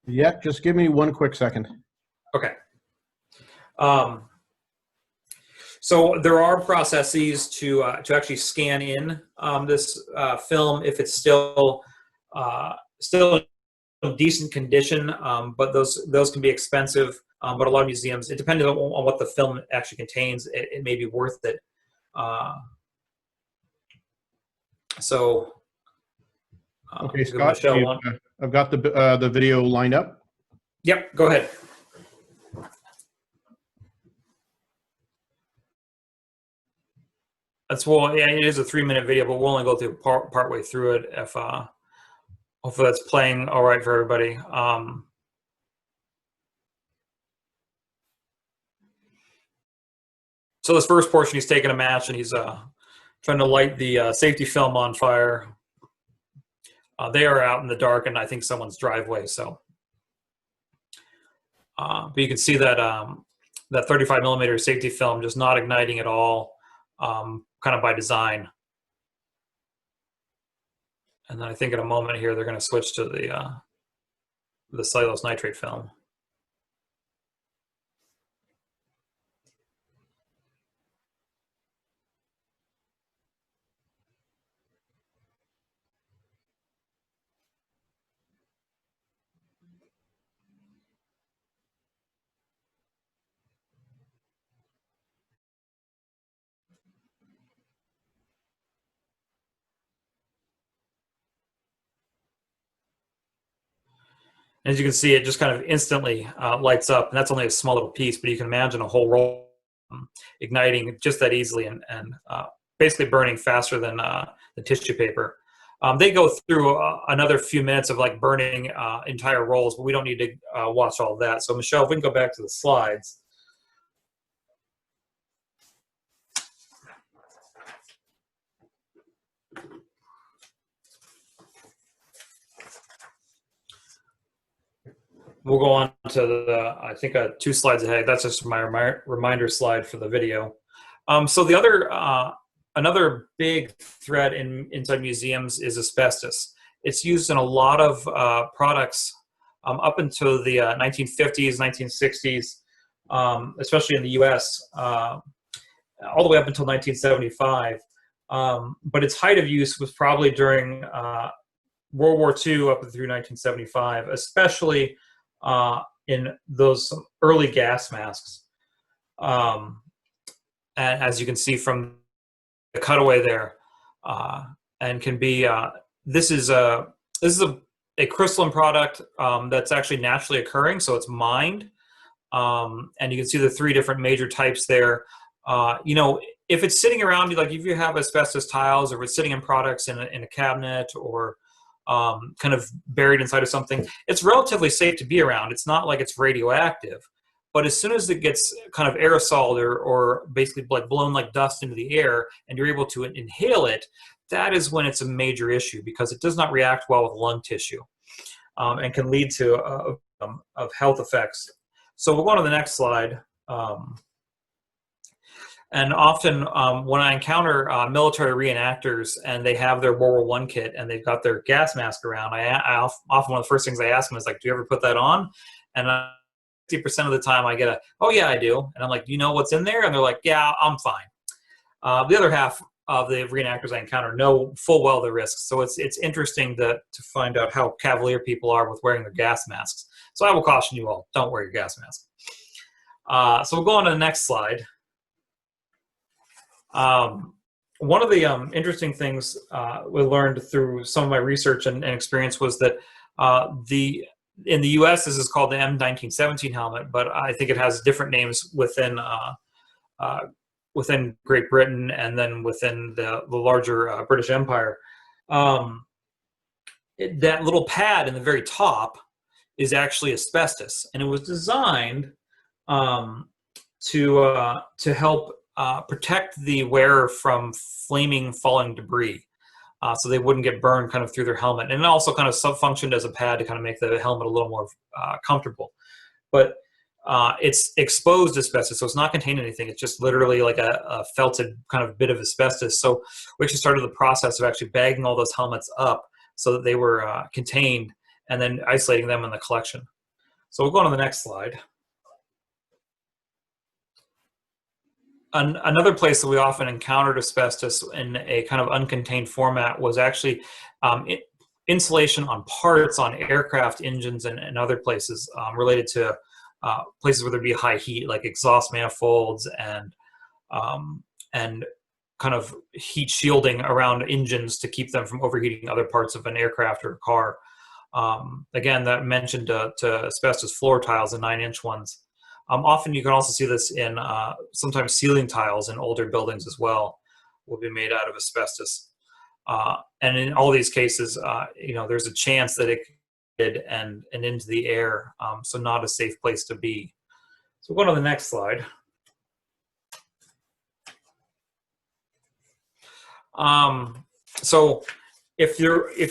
Yeah, just give me one quick second. Okay. So there are processes to actually scan in this film if it's still decent condition, but those can be expensive. But a lot of museums, it depends on what the film actually contains. It may be worth it. Okay, Scott, I've got the video lined up. Yep, go ahead. Yeah, it is a 3-minute video, but we'll only go through part way through it. If hopefully that's playing all right for everybody. So this first portion, he's taking a match and he's trying to light the safety film on fire. They are out in the dark, and I think someone's driveway. So, but you can see that that 35 millimeter safety film just not igniting at all, kind of by design. And then I think in a moment here they're going to switch to the cellulose nitrate film. As you can see, it just kind of instantly lights up, and that's only a small little piece, but you can imagine a whole roll igniting just that easily and basically burning faster than the tissue paper. They go through another few minutes of like burning entire rolls, but we don't need to watch all of that. So Michelle, if we can go back to the slides. We'll go on to the, I think 2 slides ahead. That's just my reminder slide for the video. So the other, another big threat inside museums is asbestos. It's used in a lot of products up until the 1950s, 1960s, especially in the US, all the way up until 1975. But its height of use was probably during World War II up through 1975, especially in those early gas masks. And as you can see from the cutaway there, and can be, this is a crystalline product that's actually naturally occurring, so it's mined. And you can see the 3 different major types there. You know, if it's sitting around, like if you have asbestos tiles, or if it's sitting in products in a cabinet, or kind of buried inside of something, it's relatively safe to be around. It's not like it's radioactive, but as soon as it gets kind of aerosoled or basically like blown like dust into the air and you're able to inhale it, that is when it's a major issue, because it does not react well with lung tissue and can lead to of health effects. So we'll go on to the next slide. And often when I encounter military reenactors and they have their World War I kit and they've got their gas mask around, I often one of the first things I ask them is like, do you ever put that on? And 50% of the time I get oh yeah, I do. And I'm like, do you know what's in there? And they're like, yeah, I'm fine. The other half of the reenactors I encounter know full well the risks. So it's interesting to find out how cavalier people are with wearing their gas masks. So I will caution you all, don't wear your gas mask. So we'll go on to the next slide. One of the interesting things we learned through some of my research and experience was that in the U.S. this is called the M1917 helmet, but I think it has different names within within Great Britain and then within the larger British Empire. That little pad in the very top is actually asbestos, and it was designed to help protect the wearer from flaming, falling debris, so they wouldn't get burned kind of through their helmet. And it also kind of functioned as a pad to kind of make the helmet a little more comfortable. But it's exposed asbestos, so it's not containing anything. It's just literally like a felted kind of bit of asbestos. So we actually started the process of actually bagging all those helmets up so that they were contained, and then isolating them in the collection. So we'll go on to the next slide. Another place that we often encountered asbestos in a kind of uncontained format was actually insulation on parts on aircraft engines and other places related to places where there'd be high heat, like exhaust manifolds and kind of heat shielding around engines to keep them from overheating other parts of an aircraft or a car. Again, that mentioned to asbestos floor tiles, the 9-inch ones. Often you can also see this in sometimes ceiling tiles in older buildings as well, will be made out of asbestos. And in all these cases, there's a chance that it could and into the air, so not a safe place to be. So we'll go to the next slide. So if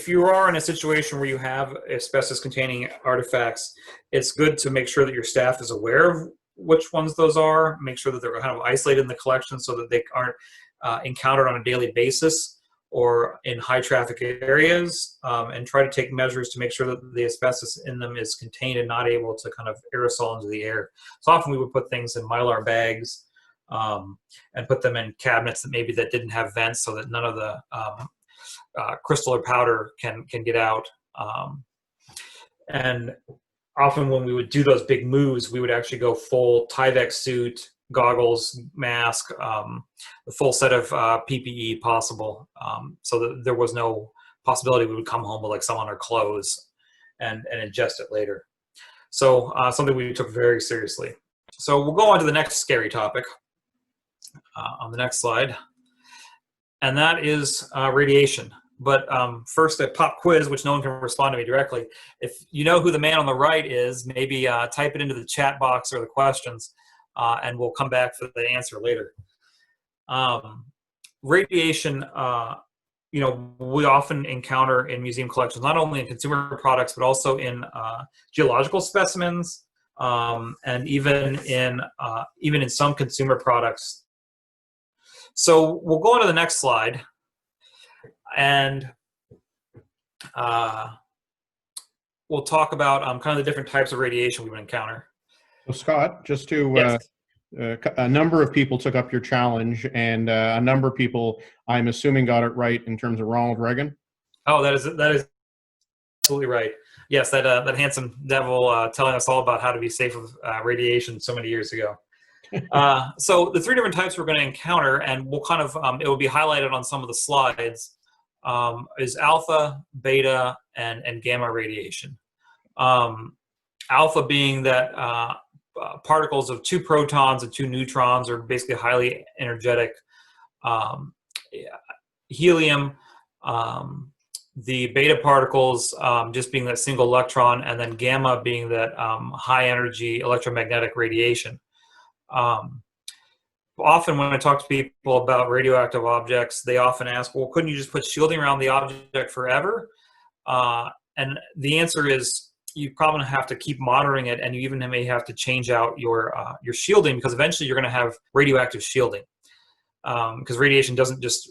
you are in a situation where you have asbestos-containing artifacts, it's good to make sure that your staff is aware of which ones those are. Make sure that they're kind of isolated in the collection so that they aren't encountered on a daily basis or in high-traffic areas, and try to take measures to make sure that the asbestos in them is contained and not able to kind of aerosol into the air. So often we would put things in Mylar bags and put them in cabinets that didn't have vents so that none of the crystal or powder can get out. And often when we would do those big moves, we would actually go full Tyvek suit, goggles, mask, the full set of PPE possible, so that there was no possibility we would come home with like some on our clothes and ingest it later. So something we took very seriously. So we'll go on to the next scary topic on the next slide, and that is radiation. But first, a pop quiz, which no one can respond to me directly. If you know who the man on the right is, maybe type it into the chat box or the questions, and we'll come back for the answer later. Radiation, we often encounter in museum collections, not only in consumer products, but also in geological specimens, and even in some consumer products. So we'll go on to the next slide. And we'll talk about kind of the different types of radiation we would encounter. So Scott, just to Yes. A number of people took up your challenge, and a number of people, I'm assuming, got it right in terms of Ronald Reagan. Oh, that is absolutely right. Yes, that handsome devil telling us all about how to be safe with radiation so many years ago. So the three different types we're going to encounter, and we'll kind of it will be highlighted on some of the slides. Is alpha, beta, and gamma radiation. Alpha being that particles of 2 protons and 2 neutrons are basically highly energetic. Helium, the beta particles just being that single electron, and then gamma being that high energy electromagnetic radiation. Often when I talk to people about radioactive objects, they often ask, well, couldn't you just put shielding around the object forever? And the answer is you probably have to keep monitoring it, and you even may have to change out your shielding, because eventually you're going to have radioactive shielding, because radiation doesn't just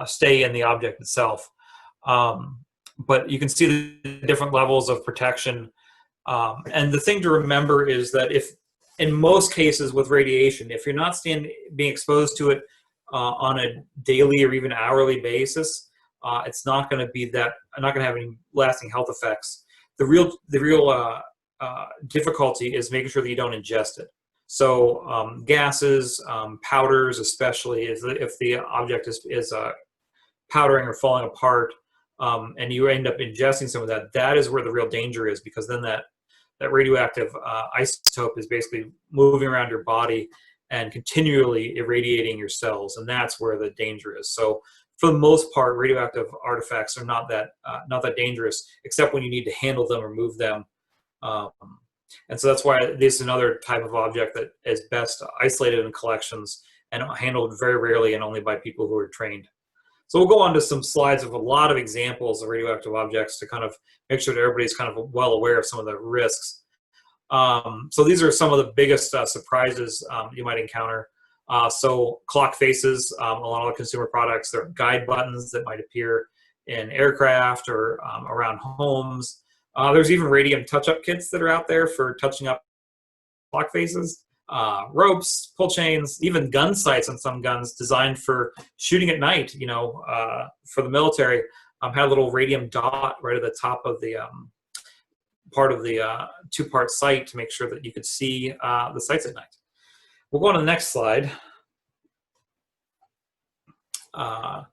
stay in the object itself. But you can see the different levels of protection. And the thing to remember is that in most cases with radiation, if you're not being exposed to it on a daily or even hourly basis, it's not going to have any lasting health effects. The real difficulty is making sure that you don't ingest it. So gases, powders, especially if the object is powdering or falling apart, and you end up ingesting some of that, that is where the real danger is, because then that radioactive isotope is basically moving around your body and continually irradiating your cells, and that's where the danger is. So for the most part, radioactive artifacts are not that dangerous, except when you need to handle them or move them. And so that's why this is another type of object that is best isolated in collections and handled very rarely and only by people who are trained. So we'll go on to some slides of a lot of examples of radioactive objects to kind of make sure that everybody's kind of well aware of some of the risks. So these are some of the biggest surprises you might encounter. So clock faces, a lot of consumer products, there are guide buttons that might appear in aircraft or around homes. There's even radium touch-up kits that are out there for touching up clock faces. Ropes, pull chains, even gun sights on some guns designed for shooting at night, for the military. had a little radium dot right at the top of the part of the two-part sight to make sure that you could see the sights at night. We'll go on to the next slide. Another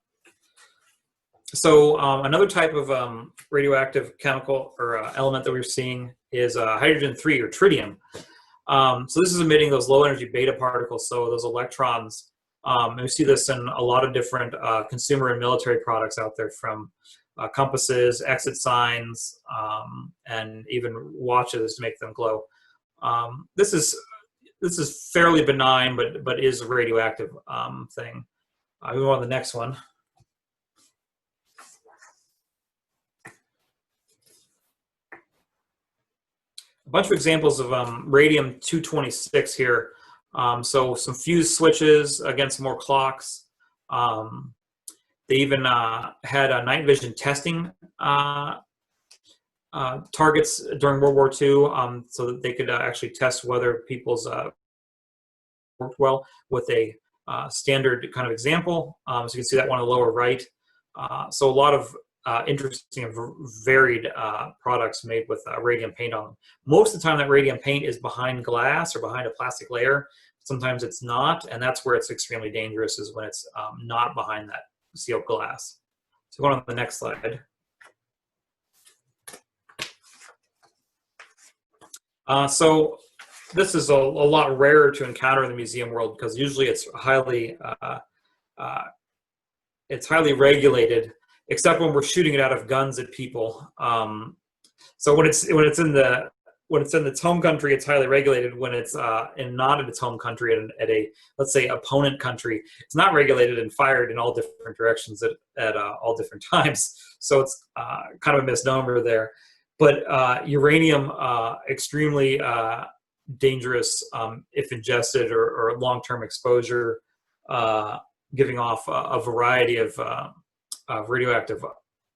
type of radioactive chemical or element that we're seeing is hydrogen-3 or tritium. So this is emitting those low-energy beta particles, so those electrons. And we see this in a lot of different consumer and military products out there, from compasses, exit signs, and even watches to make them glow. This is fairly benign, but is a radioactive thing. We go on to the next one. A bunch of examples of radium-226 here. So some fuse switches against more clocks. They even had night vision testing targets during World War II, so that they could actually test whether people's worked well with a standard kind of example. So you can see that one on the lower right. So a lot of interesting and varied products made with radium paint on them. Most of the time that radium paint is behind glass or behind a plastic layer. Sometimes it's not, and that's where it's extremely dangerous, is when it's not behind that sealed glass. So going on to the next slide. So this is a lot rarer to encounter in the museum world, because usually it's highly regulated, except when we're shooting it out of guns at people. So when it's in its home country, it's highly regulated. When it's not in its home country, at a, let's say, opponent country, it's not regulated and fired in all different directions at all different times. So it's kind of a misnomer there. But uranium, extremely dangerous if ingested or long-term exposure, giving off a variety of radioactive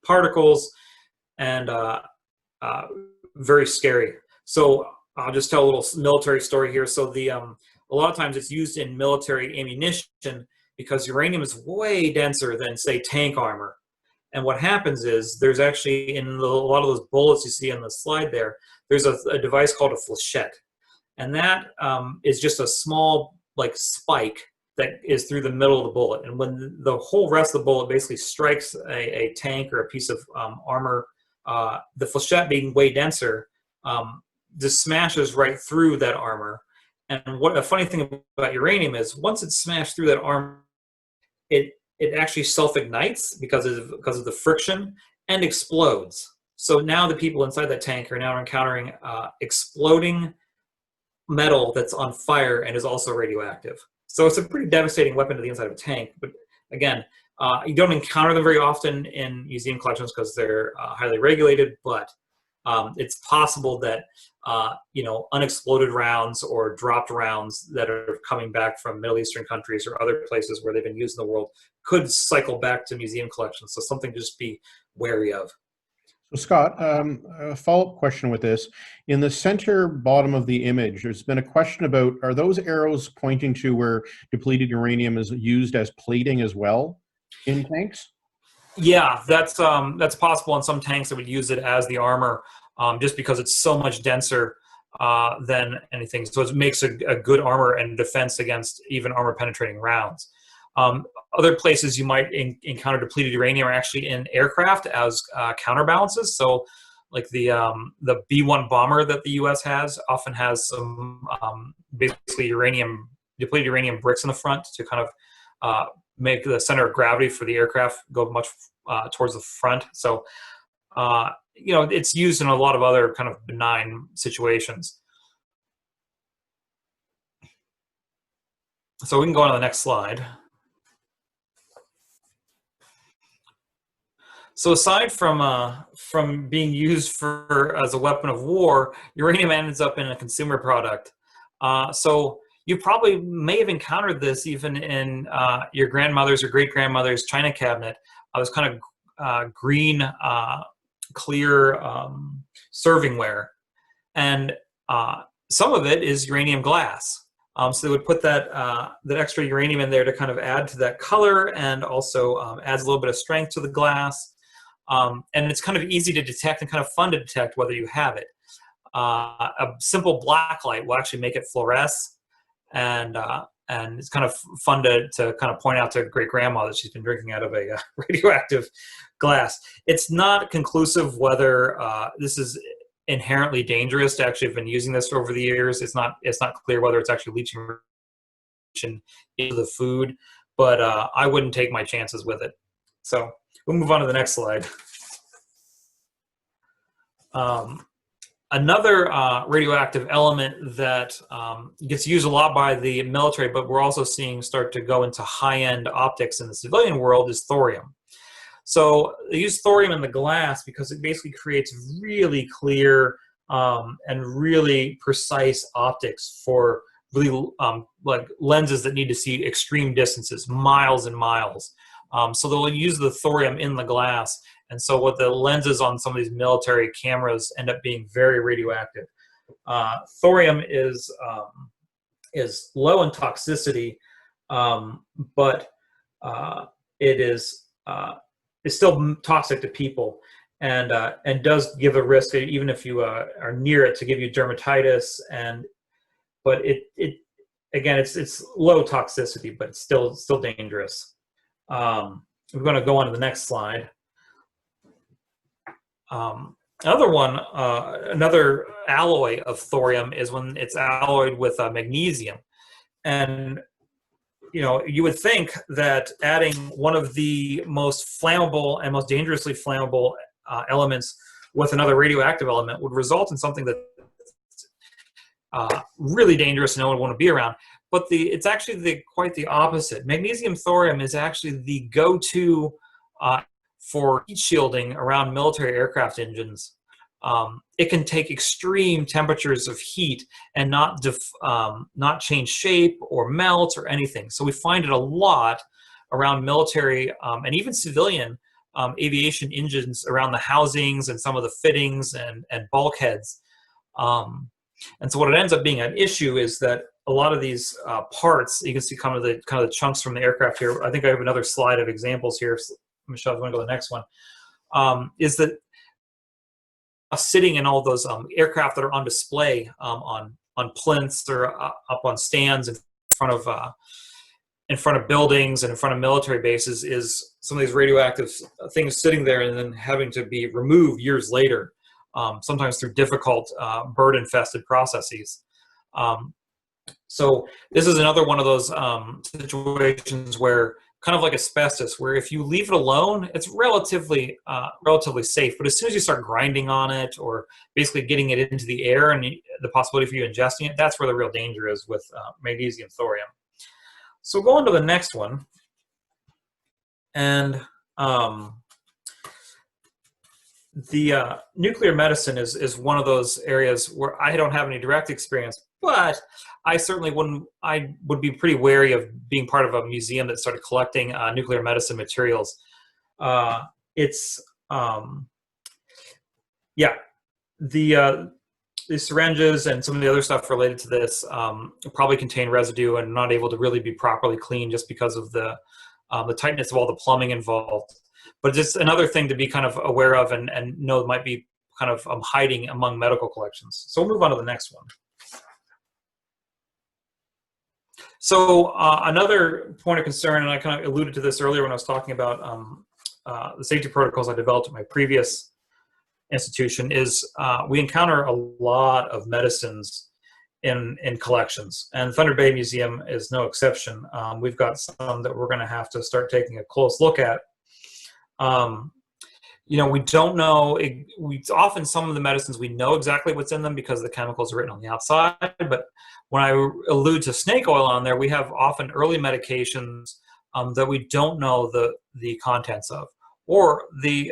particles, and very scary. So I'll just tell a little military story here. So a lot of times it's used in military ammunition because uranium is way denser than, say, tank armor. And what happens is there's actually, in a lot of those bullets you see on the slide there, there's a device called a flechette. And that is just a small, like, spike that is through the middle of the bullet. And when the whole rest of the bullet basically strikes a tank or a piece of armor, the flechette, being way denser, just smashes right through that armor. And what a funny thing about uranium is, once it's smashed through that armor, it actually self-ignites because of the friction, and explodes. So now the people inside that tank are now encountering exploding metal that's on fire and is also radioactive. So it's a pretty devastating weapon to the inside of a tank. But again, you don't encounter them very often in museum collections because they're highly regulated, but it's possible that unexploded rounds or dropped rounds that are coming back from Middle Eastern countries or other places where they've been used in the world could cycle back to museum collections. So something to just be wary of. So Scott, a follow-up question with this. In the center bottom of the image, there's been a question about, are those arrows pointing to where depleted uranium is used as plating as well in tanks? Yeah, that's possible. In some tanks that would use it as the armor, just because it's so much denser than anything. So it makes a good armor and defense against even armor-penetrating rounds. Other places you might encounter depleted uranium are actually in aircraft as counterbalances. So, like the B-1 bomber that the U.S. has often has some basically depleted uranium bricks in the front to kind of make the center of gravity for the aircraft go much towards the front. So, it's used in a lot of other kind of benign situations. So we can go on to the next slide. So aside from being used as a weapon of war, uranium ends up in a consumer product. So you probably may have encountered this even in your grandmother's or great-grandmother's china cabinet. This kind of green, clear servingware. And some of it is uranium glass. So they would put that extra uranium in there to kind of add to that color, and also adds a little bit of strength to the glass. And it's kind of easy to detect and kind of fun to detect whether you have it. A simple black light will actually make it fluoresce, and it's kind of fun to kind of point out to great grandma that she's been drinking out of a radioactive glass. It's not conclusive whether this is inherently dangerous to actually have been using this over the years. It's not clear whether it's actually leaching into the food, but I wouldn't take my chances with it. So we'll move on to the next slide. Another radioactive element that gets used a lot by the military, but we're also seeing start to go into high-end optics in the civilian world, is thorium. So they use thorium in the glass because it basically creates really clear and really precise optics for really like lenses that need to see extreme distances, miles and miles. So they'll use the thorium in the glass. And so what the lenses on some of these military cameras end up being very radioactive. Thorium is low in toxicity, but it is still toxic to people, and does give a risk, even if you are near it, to give you dermatitis. But it again, it's low toxicity, but it's still dangerous. We're going to go on to the next slide. Another alloy of thorium is when it's alloyed with magnesium. And you would think that adding one of the most flammable and most dangerously flammable elements with another radioactive element would result in something that's really dangerous and no one would want to be around. But it's actually quite the opposite. Magnesium thorium is actually the go-to for heat shielding around military aircraft engines. It can take extreme temperatures of heat and not change shape or melt or anything. So we find it a lot around military and even civilian aviation engines, around the housings and some of the fittings and bulkheads. And so what it ends up being an issue is that a lot of these parts, you can see kind of the chunks from the aircraft here. I think I have another slide of examples here. Michelle, if you want to go to the next one, is that sitting in all those aircraft that are on display on plinths or up on stands in front of buildings and in front of military bases, is some of these radioactive things sitting there and then having to be removed years later, sometimes through difficult bird-infested processes. So this is another one of those situations where, kind of like asbestos, where if you leave it alone, it's relatively safe. But as soon as you start grinding on it or basically getting it into the air and the possibility for you ingesting it, that's where the real danger is with magnesium thorium. So we'll go on to the next one. And the nuclear medicine is one of those areas where I don't have any direct experience, but I certainly would be pretty wary of being part of a museum that started collecting nuclear medicine materials. The syringes and some of the other stuff related to this probably contain residue and not able to really be properly cleaned just because of the tightness of all the plumbing involved. But just another thing to be kind of aware of and know might be kind of hiding among medical collections. So we'll move on to the next one. So another point of concern, and I kind of alluded to this earlier when I was talking about the safety protocols I developed at my previous institution, is we encounter a lot of medicines in collections, and Thunder Bay Museum is no exception. We've got some that we're going to have to start taking a close look at. We don't know. Often some of the medicines, we know exactly what's in them because the chemicals are written on the outside. But when I allude to snake oil on there, we have often early medications that we don't know the contents of, or the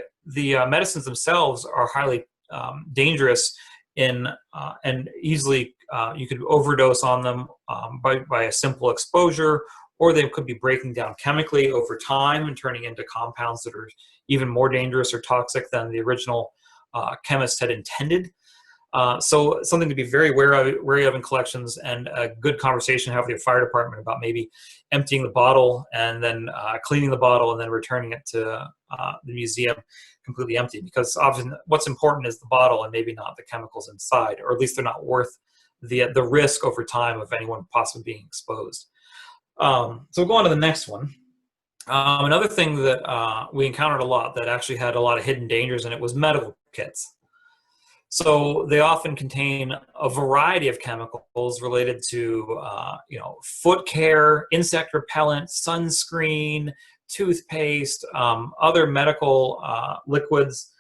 medicines themselves are highly dangerous and easily you could overdose on them by a simple exposure, or they could be breaking down chemically over time and turning into compounds that are even more dangerous or toxic than the original chemist had intended. So something to be very wary of in collections, and a good conversation to have with your fire department about maybe emptying the bottle and then cleaning the bottle and then returning it to the museum. completely empty, because often what's important is the bottle and maybe not the chemicals inside, or at least they're not worth the risk over time of anyone possibly being exposed. So we'll go on to the next one. Another thing that we encountered a lot that actually had a lot of hidden dangers in it was medical kits. So they often contain a variety of chemicals related to, foot care, insect repellent, sunscreen, toothpaste, other medical liquids.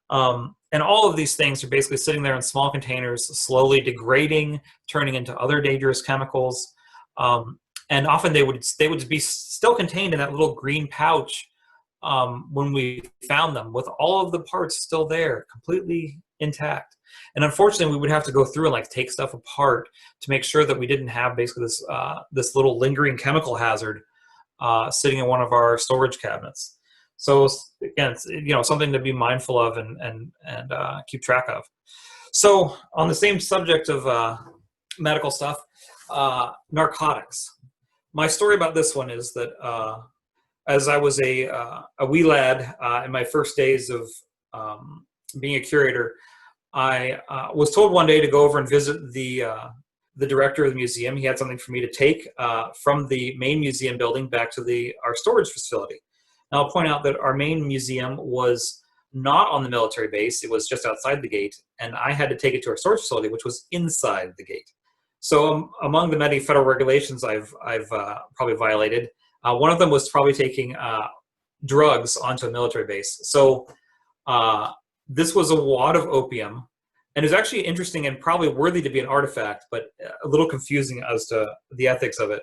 And all of these things are basically sitting there in small containers, slowly degrading, turning into other dangerous chemicals. And often they would be still contained in that little green pouch when we found them, with all of the parts still there, completely intact. And unfortunately, we would have to go through and like take stuff apart to make sure that we didn't have basically this little lingering chemical hazard sitting in one of our storage cabinets. So again, it's, something to be mindful of and keep track of. So on the same subject of medical stuff, narcotics. My story about this one is that as I was a wee lad in my first days of being a curator, I was told one day to go over and visit the director of the museum. He had something for me to take from the main museum building back to our storage facility. Now, I'll point out that our main museum was not on the military base. It was just outside the gate, and I had to take it to our storage facility, which was inside the gate. So among the many federal regulations I've probably violated, one of them was probably taking drugs onto a military base. So this was a wad of opium, and it's actually interesting and probably worthy to be an artifact, but a little confusing as to the ethics of it.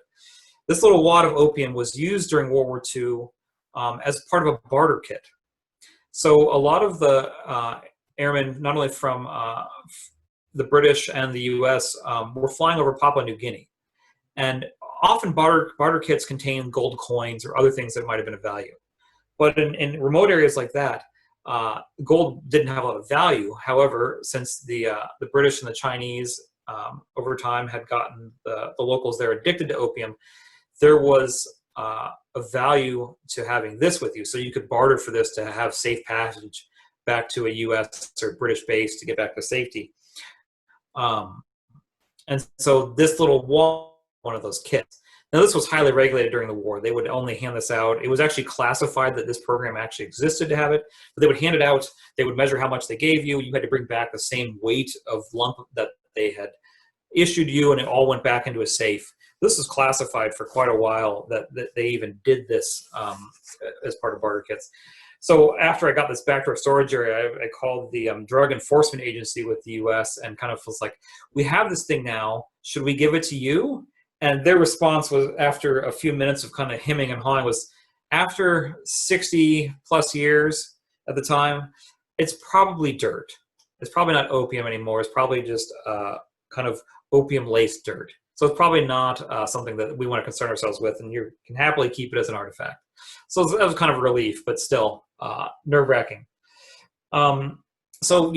This little wad of opium was used during World War II as part of a barter kit. So a lot of the airmen, not only from the British and the US, were flying over Papua New Guinea. And often barter kits contain gold coins or other things that might have been of value. But in remote areas like that, gold didn't have a lot of value. However, since the British and the Chinese over time had gotten the locals there addicted to opium, there was a value to having this with you. So you could barter for this to have safe passage back to a US or British base to get back to safety. And so this little one of those kits. Now, this was highly regulated during the war. They would only hand this out. It was actually classified that this program actually existed to have it, but they would hand it out. They would measure how much they gave you. You had to bring back the same weight of lump that they had issued you, and it all went back into a safe. This was classified for quite a while that they even did this as part of barter kits. So after I got this back to our storage area, I called the Drug Enforcement Agency with the US and kind of was like, we have this thing now. Should we give it to you? And their response was, after a few minutes of kind of hemming and hawing, was, after 60 plus years at the time, it's probably dirt. It's probably not opium anymore. It's probably just kind of opium-laced dirt. So it's probably not something that we want to concern ourselves with, and you can happily keep it as an artifact. So that was kind of a relief, but still nerve-wracking. So,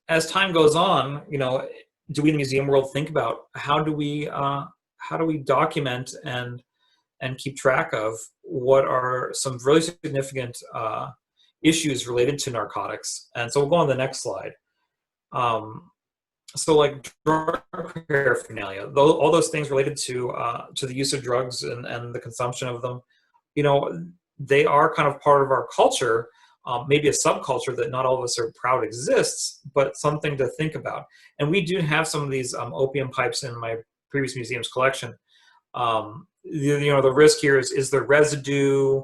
as time goes on, do we in the museum world think about how do we document and keep track of what are some really significant issues related to narcotics? And so we'll go on to the next slide. So like drug paraphernalia, all those things related to the use of drugs and the consumption of them, they are kind of part of our culture, maybe a subculture that not all of us are proud exists, but something to think about. And we do have some of these opium pipes in my previous museum's collection. The risk here is there residue?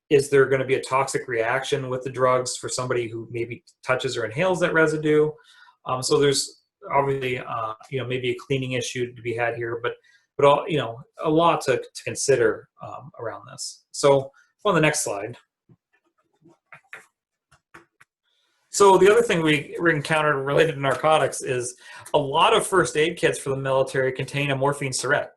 Is there going to be a toxic reaction with the drugs for somebody who maybe touches or inhales that residue? So there's obviously, maybe a cleaning issue to be had here, but a lot to consider around this. So on the next slide. So the other thing we encountered related to narcotics is a lot of first aid kits for the military contain a morphine syringe,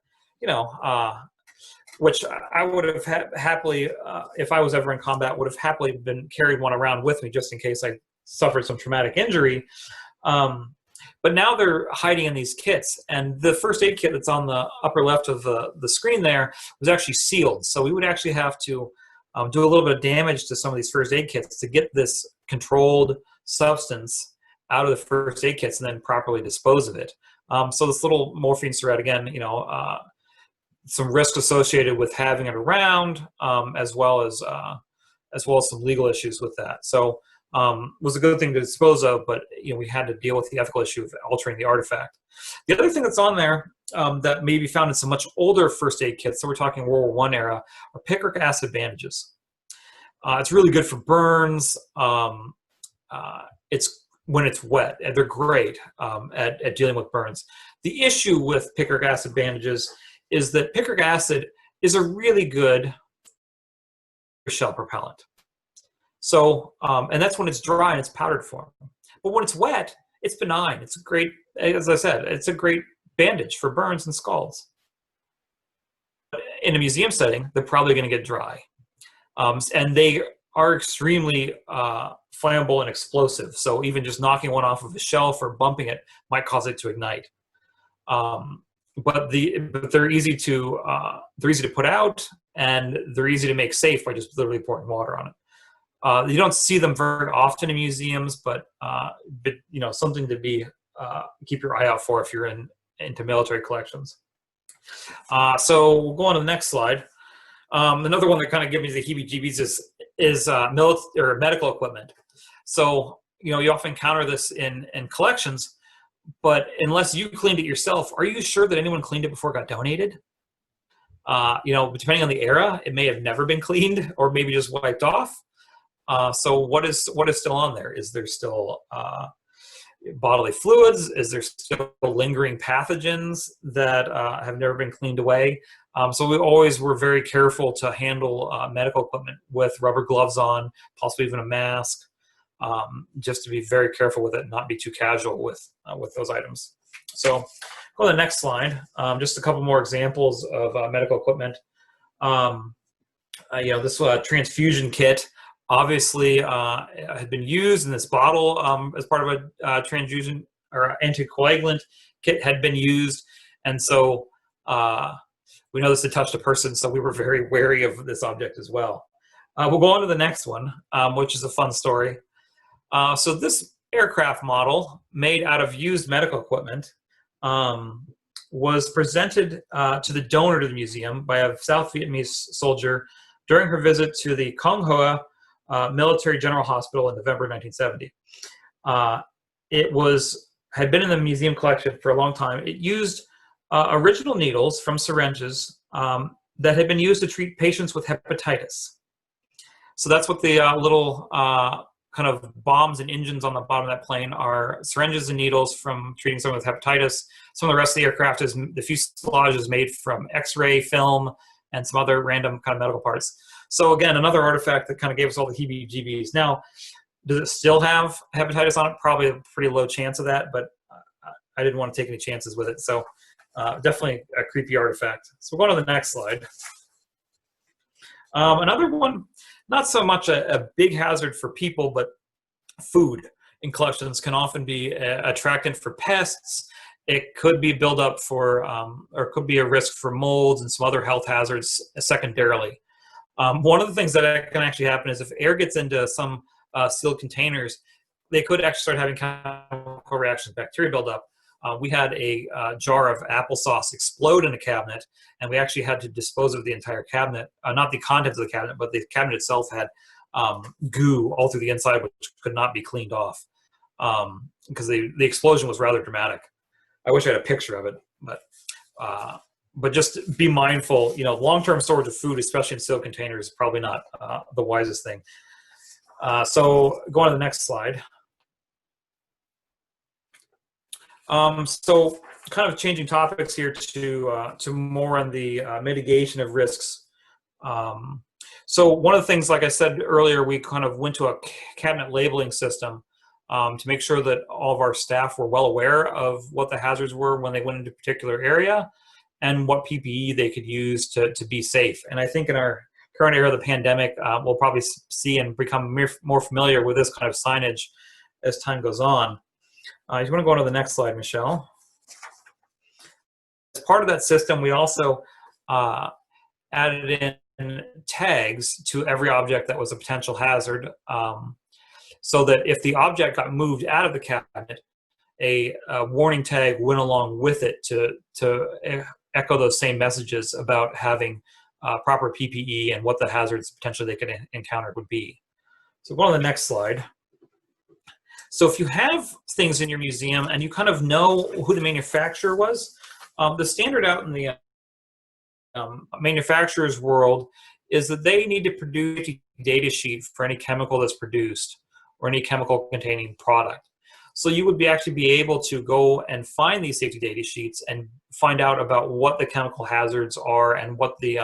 which I would have happily, if I was ever in combat, would have happily been carried one around with me just in case I suffered some traumatic injury. But now they're hiding in these kits, and the first aid kit that's on the upper left of the screen there was actually sealed. So we would actually have to do a little bit of damage to some of these first aid kits to get this controlled substance out of the first aid kits and then properly dispose of it. So this little morphine syringe, again, some risk associated with having it around, as well as some legal issues with that. So was a good thing to dispose of, but we had to deal with the ethical issue of altering the artifact. The other thing that's on there that may be found in some much older first aid kits, so we're talking World War I era, are picric acid bandages. It's really good for burns. It's when it's wet. They're great at dealing with burns. The issue with picric acid bandages is that picric acid is a really good shell propellant. So, and that's when it's dry and it's powdered form. But when it's wet, it's benign. It's a great, as I said, it's a great bandage for burns and scalds. In a museum setting, they're probably going to get dry. And they are extremely flammable and explosive. So even just knocking one off of a shelf or bumping it might cause it to ignite. But they're easy to put out, and they're easy to make safe by just literally pouring water on it. You don't see them very often in museums, but something to be keep your eye out for if you're into military collections. So we'll go on to the next slide. Another one that kind of gives me the heebie-jeebies is medical equipment. So you often encounter this in collections, but unless you cleaned it yourself, are you sure that anyone cleaned it before it got donated? Depending on the era, it may have never been cleaned or maybe just wiped off. So what is still on there? Is there still bodily fluids? Is there still lingering pathogens that have never been cleaned away? So we always were very careful to handle medical equipment with rubber gloves on, possibly even a mask, just to be very careful with it and not be too casual with those items. So go to the next slide. Just a couple more examples of medical equipment. This transfusion kit obviously had been used in this bottle as part of a transfusion or anticoagulant kit had been used. And so we know this had touched a person, so we were very wary of this object as well. We'll go on to the next one, which is a fun story. So this aircraft model made out of used medical equipment was presented to the donor to the museum by a South Vietnamese soldier during her visit to the Cong Hoa Military General Hospital in November 1970. It had been in the museum collection for a long time. It used original needles from syringes that had been used to treat patients with hepatitis. So that's what the little kind of bombs and engines on the bottom of that plane are: syringes and needles from treating someone with hepatitis. Some of the rest of the aircraft the fuselage is made from X-ray film and some other random kind of medical parts. So again, another artifact that kind of gave us all the heebie-jeebies. Now, does it still have hepatitis on it? Probably a pretty low chance of that, but I didn't want to take any chances with it. So definitely a creepy artifact. So we'll go on to the next slide. Another one, not so much a big hazard for people, but food in collections can often be a attractant for pests. It could be buildup for, or could be a risk for molds and some other health hazards secondarily. One of the things that can actually happen is if air gets into some sealed containers, they could actually start having chemical reactions, bacteria buildup. We had a jar of applesauce explode in a cabinet, and we actually had to dispose of the entire cabinet. Not the contents of the cabinet, but the cabinet itself had goo all through the inside, which could not be cleaned off because the explosion was rather dramatic. I wish I had a picture of it, but just be mindful. Long-term storage of food, especially in sealed containers, is probably not the wisest thing. So go on to the next slide. So kind of changing topics here to more on the mitigation of risks. So one of the things, like I said earlier, we kind of went to a cabinet labeling system to make sure that all of our staff were well aware of what the hazards were when they went into a particular area and what PPE they could use to be safe. And I think in our current era of the pandemic, we'll probably see and become more familiar with this kind of signage as time goes on. You want to go on to the next slide, Michelle. As part of that system, we also added in tags to every object that was a potential hazard, so that if the object got moved out of the cabinet, a warning tag went along with it to echo those same messages about having proper PPE and what the hazards potentially they could encounter would be. So go on to the next slide. So if you have things in your museum and you kind of know who the manufacturer was, the standard out in the manufacturer's world is that they need to produce a data sheet for any chemical that's produced or any chemical containing product. So you would actually be able to go and find these safety data sheets and find out about what the chemical hazards are and what the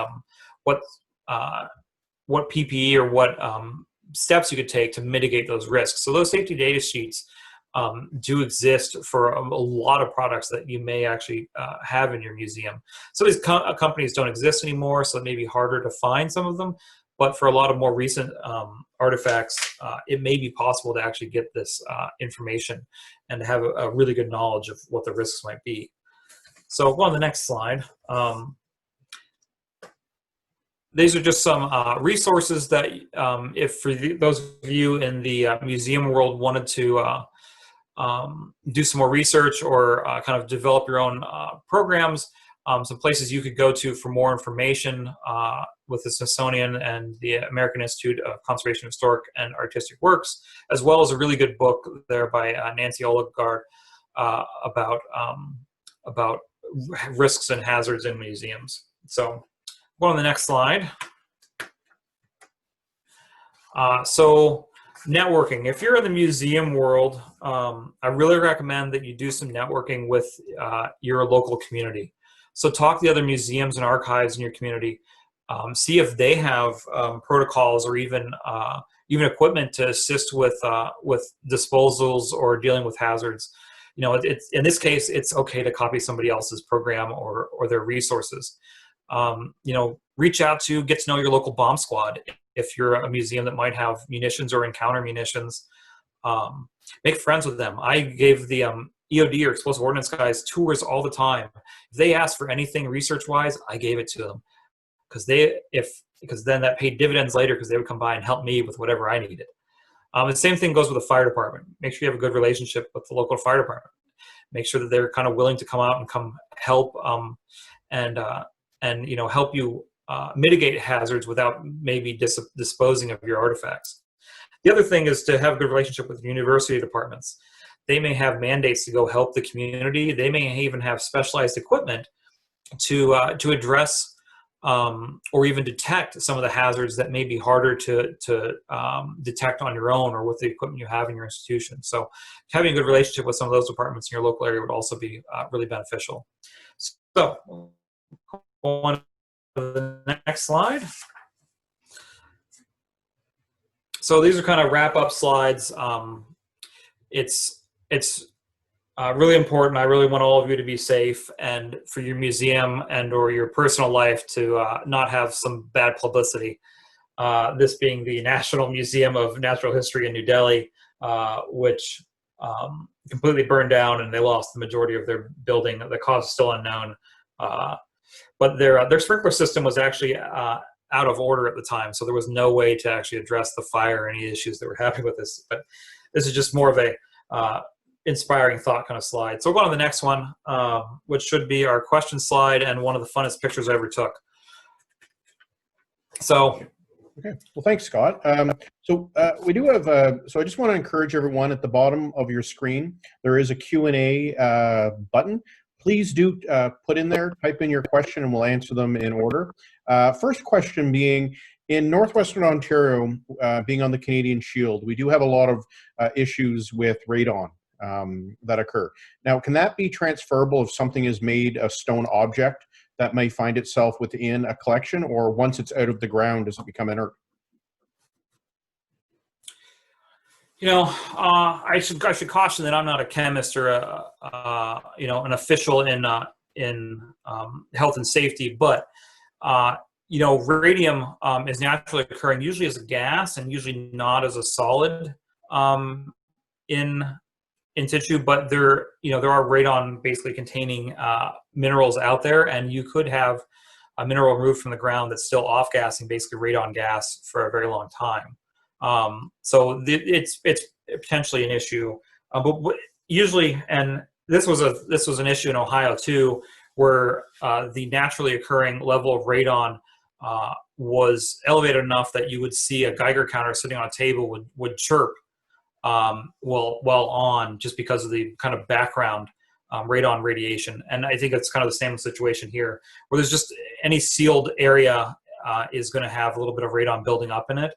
what PPE or what steps you could take to mitigate those risks. So those safety data sheets do exist for a lot of products that you may actually have in your museum. Some of these companies don't exist anymore, so it may be harder to find some of them. But for a lot of more recent artifacts, it may be possible to actually get this information and to have a really good knowledge of what the risks might be. So go on to the next slide. These are just some resources that if for those of you in the museum world wanted to do some more research or kind of develop your own programs, some places you could go to for more information with the Smithsonian and the American Institute of Conservation of Historic and Artistic Works, as well as a really good book there by Nancy Oligard about risks and hazards in museums. So go on the next slide. So networking. If you're in the museum world, I really recommend that you do some networking with your local community. So talk to the other museums and archives in your community. See if they have protocols or even equipment to assist with disposals or dealing with hazards. You know, in this case, it's okay to copy somebody else's program or their resources. You know, reach out to, get to know your local bomb squad. If you're a museum that might have munitions or encounter munitions, make friends with them. I gave the EOD or explosive ordnance guys tours all the time. If they asked for anything research-wise, I gave it to them because then that paid dividends later because they would come by and help me with whatever I needed. The same thing goes with the fire department. Make sure you have a good relationship with the local fire department. Make sure that they're kind of willing to come out and come help and you know, help you mitigate hazards without maybe disposing of your artifacts. The other thing is to have a good relationship with university departments. They may have mandates to go help the community. They may even have specialized equipment to address or even detect some of the hazards that may be harder to detect on your own or with the equipment you have in your institution. So having a good relationship with some of those departments in your local area would also be really beneficial. So on to the next slide. So these are kind of wrap-up slides. It's really important. I really want all of you to be safe and for your museum and or your personal life to not have some bad publicity. This being the National Museum of Natural History in New Delhi, which completely burned down and they lost the majority of their building. The cause is still unknown. But their sprinkler system was actually out of order at the time, so there was no way to actually address the fire or any issues that were happening with this. But this is just more of a inspiring thought kind of slide. So we'll go on to the next one, which should be our question slide and one of the funnest pictures I ever took. So. Okay. Well, thanks, Scott. We do have, so I just want to encourage everyone at the bottom of your screen, there is a Q&A button. Please do put in there, type in your question, and we'll answer them in order. First question being, in Northwestern Ontario, being on the Canadian Shield, we do have a lot of issues with radon that occur. Now, can that be transferable if something is made a stone object that may find itself within a collection, or once it's out of the ground, does it become inert? You know, I should caution that I'm not a chemist or you know, an official in health and safety, but you know, radium is naturally occurring usually as a gas and usually not as a solid in situ. But there are radon basically containing minerals out there, and you could have a mineral removed from the ground that's still off-gassing basically radon gas for a very long time. So it's potentially an issue. But usually, and this was an issue in Ohio too, where the naturally occurring level of radon was elevated enough that you would see a Geiger counter sitting on a table would chirp while on, just because of the kind of background radon radiation. And I think it's kind of the same situation here, where there's just any sealed area is going to have a little bit of radon building up in it.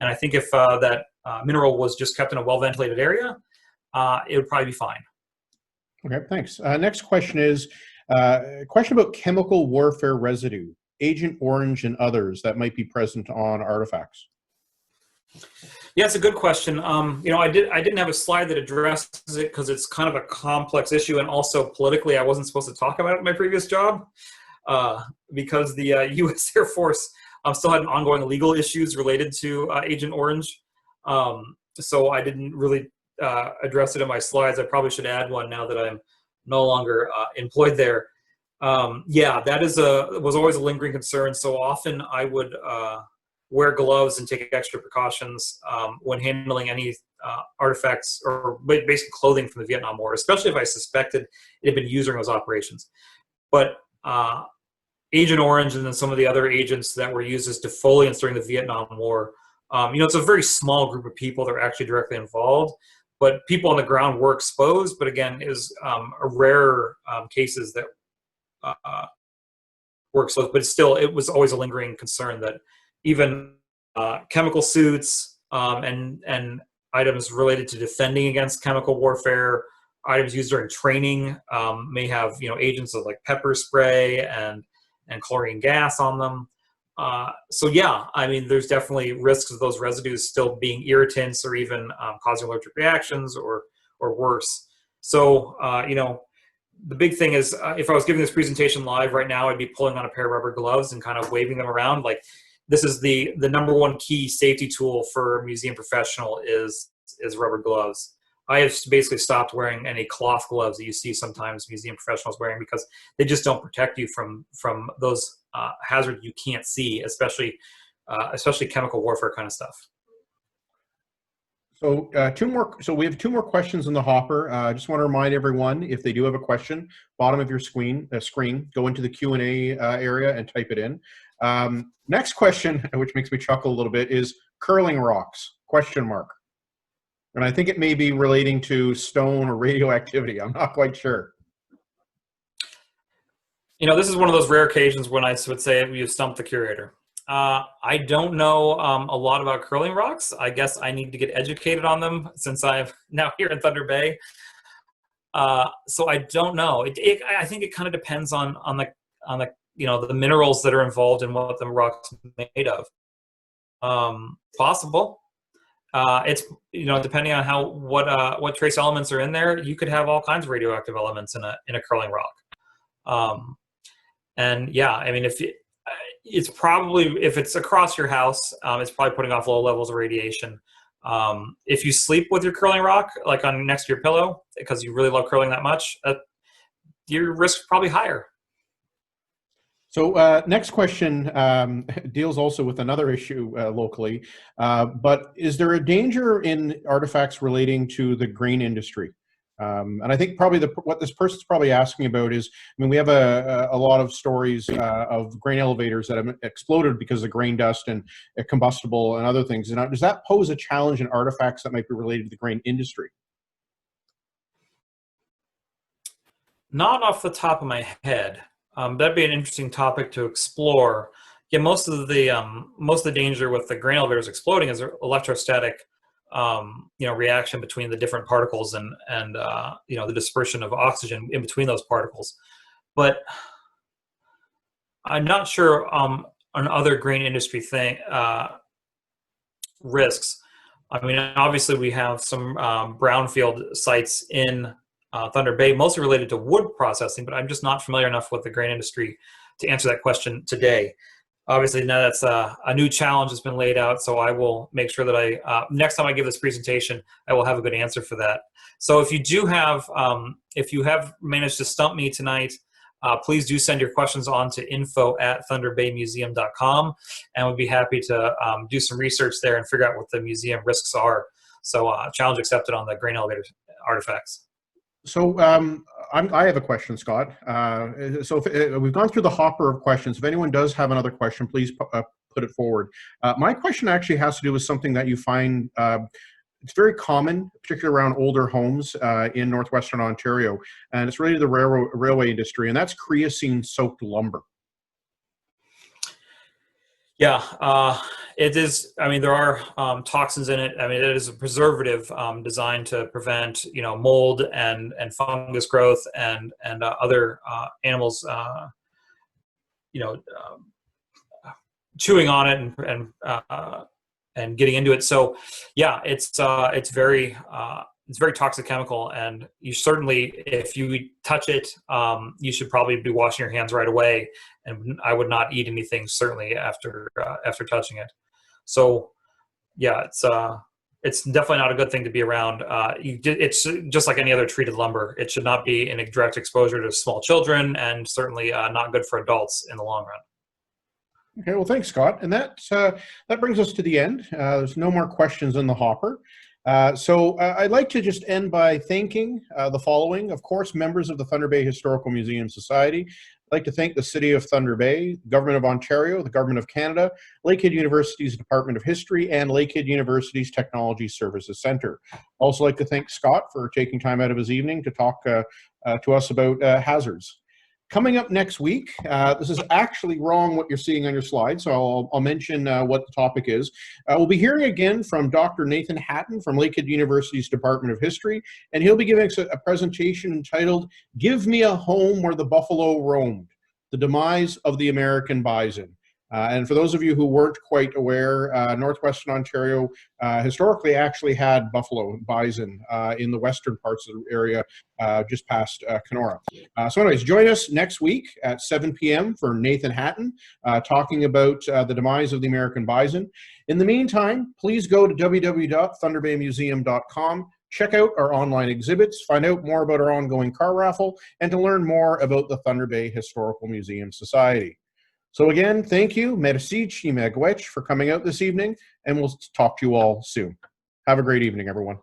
And I think if that mineral was just kept in a well-ventilated area, it would probably be fine. Okay, thanks. Next question is a question about chemical warfare residue, Agent Orange and others that might be present on artifacts. Yeah, it's a good question. I didn't have a slide that addresses it because it's kind of a complex issue, and also politically, I wasn't supposed to talk about it in my previous job because the U.S. Air Force still had ongoing legal issues related to Agent Orange. So I didn't really address it in my slides. I probably should add one now that I'm no longer employed there. Yeah, that was always a lingering concern. So often I would wear gloves and take extra precautions when handling any artifacts or basic clothing from the Vietnam War, especially if I suspected it had been used during those operations. But Agent Orange and then some of the other agents that were used as defoliants during the Vietnam War, it's a very small group of people that are actually directly involved, but people on the ground were exposed. But again, it was a rare cases that were exposed, but it was always a lingering concern that even chemical suits and items related to defending against chemical warfare, items used during training may have agents of like pepper spray and chlorine gas on them. So yeah, I mean, there's definitely risks of those residues still being irritants or even causing allergic reactions or worse. So the big thing is if I was giving this presentation live right now, I'd be pulling on a pair of rubber gloves and kind of waving them around. Like, this is the number one key safety tool for a museum professional is rubber gloves. I have basically stopped wearing any cloth gloves that you see sometimes museum professionals wearing because they just don't protect you from those hazards you can't see, especially chemical warfare kind of stuff. So we have two more questions in the hopper. I just want to remind everyone, if they do have a question, bottom of your screen, go into the Q&A area and type it in. Next question, which makes me chuckle a little bit, is curling rocks, question mark. And I think it may be relating to stone or radioactivity. I'm not quite sure. This is one of those rare occasions when I would say you stumped the curator. I don't know a lot about curling rocks. I guess I need to get educated on them since I'm now here in Thunder Bay. So I don't know. I think it kind of depends on the minerals that are involved in what the rock's made of. Possible. It's depending on what trace elements are in there, you could have all kinds of radioactive elements in a curling rock. And yeah, I mean, it's probably, if it's across your house, it's probably putting off low levels of radiation. If you sleep with your curling rock, like next to your pillow, because you really love curling that much, your risk is probably higher. So next question deals also with another issue locally, but is there a danger in artifacts relating to the grain industry? And I think probably what this person's probably asking about is, I mean, we have a lot of stories of grain elevators that have exploded because of grain dust and combustible and other things. And does that pose a challenge in artifacts that might be related to the grain industry? Not off the top of my head. That'd be an interesting topic to explore. Yeah, most of the danger with the grain elevators exploding is electrostatic, reaction between the different particles and the dispersion of oxygen in between those particles. But I'm not sure on other grain industry risks. I mean, obviously we have some brownfield sites in Thunder Bay, mostly related to wood processing, but I'm just not familiar enough with the grain industry to answer that question today. Obviously, now that's a new challenge that's been laid out, so I will make sure that next time I give this presentation, I will have a good answer for that. So if you do have, if you have managed to stump me tonight, please do send your questions on to info@thunderbaymuseum.com, and we'd be happy to do some research there and figure out what the museum risks are. So challenge accepted on the grain elevator artifacts. So I have a question, Scott. So if, we've gone through the hopper of questions. If anyone does have another question, please put it forward. My question actually has to do with something that you find it's very common, particularly around older homes in northwestern Ontario, and it's related to the railway industry, and that's creosote-soaked lumber. Yeah, it is. I mean, there are toxins in it. I mean, it is a preservative designed to prevent, mold and fungus growth and other animals, chewing on it and getting into it. So, yeah, it's very toxic chemical, and you certainly, if you touch it, you should probably be washing your hands right away. And I would not eat anything certainly after touching it. So, yeah, it's definitely not a good thing to be around. It's just like any other treated lumber. It should not be in a direct exposure to small children, and certainly not good for adults in the long run. Okay, well, thanks, Scott. And that brings us to the end. There's no more questions in the hopper. So I'd like to just end by thanking the following. Of course, members of the Thunder Bay Historical Museum Society. I'd like to thank the City of Thunder Bay, Government of Ontario, the Government of Canada, Lakehead University's Department of History, and Lakehead University's Technology Services Centre. Also like to thank Scott for taking time out of his evening to talk to us about hazards. Coming up next week, this is actually wrong what you're seeing on your slide, so I'll mention what the topic is. We'll be hearing again from Dr. Nathan Hatton from Lakehead University's Department of History, and he'll be giving us a presentation entitled, "Give Me a Home Where the Buffalo Roamed, the Demise of the American Bison." And for those of you who weren't quite aware, northwestern Ontario historically actually had buffalo bison in the western parts of the area just past Kenora. So anyways, join us next week at 7 p.m. for Nathan Hatton talking about the demise of the American bison. In the meantime, please go to www.thunderbaymuseum.com. Check out our online exhibits, find out more about our ongoing car raffle, and to learn more about the Thunder Bay Historical Museum Society. So again, thank you, merci, for coming out this evening, and we'll talk to you all soon. Have a great evening, everyone.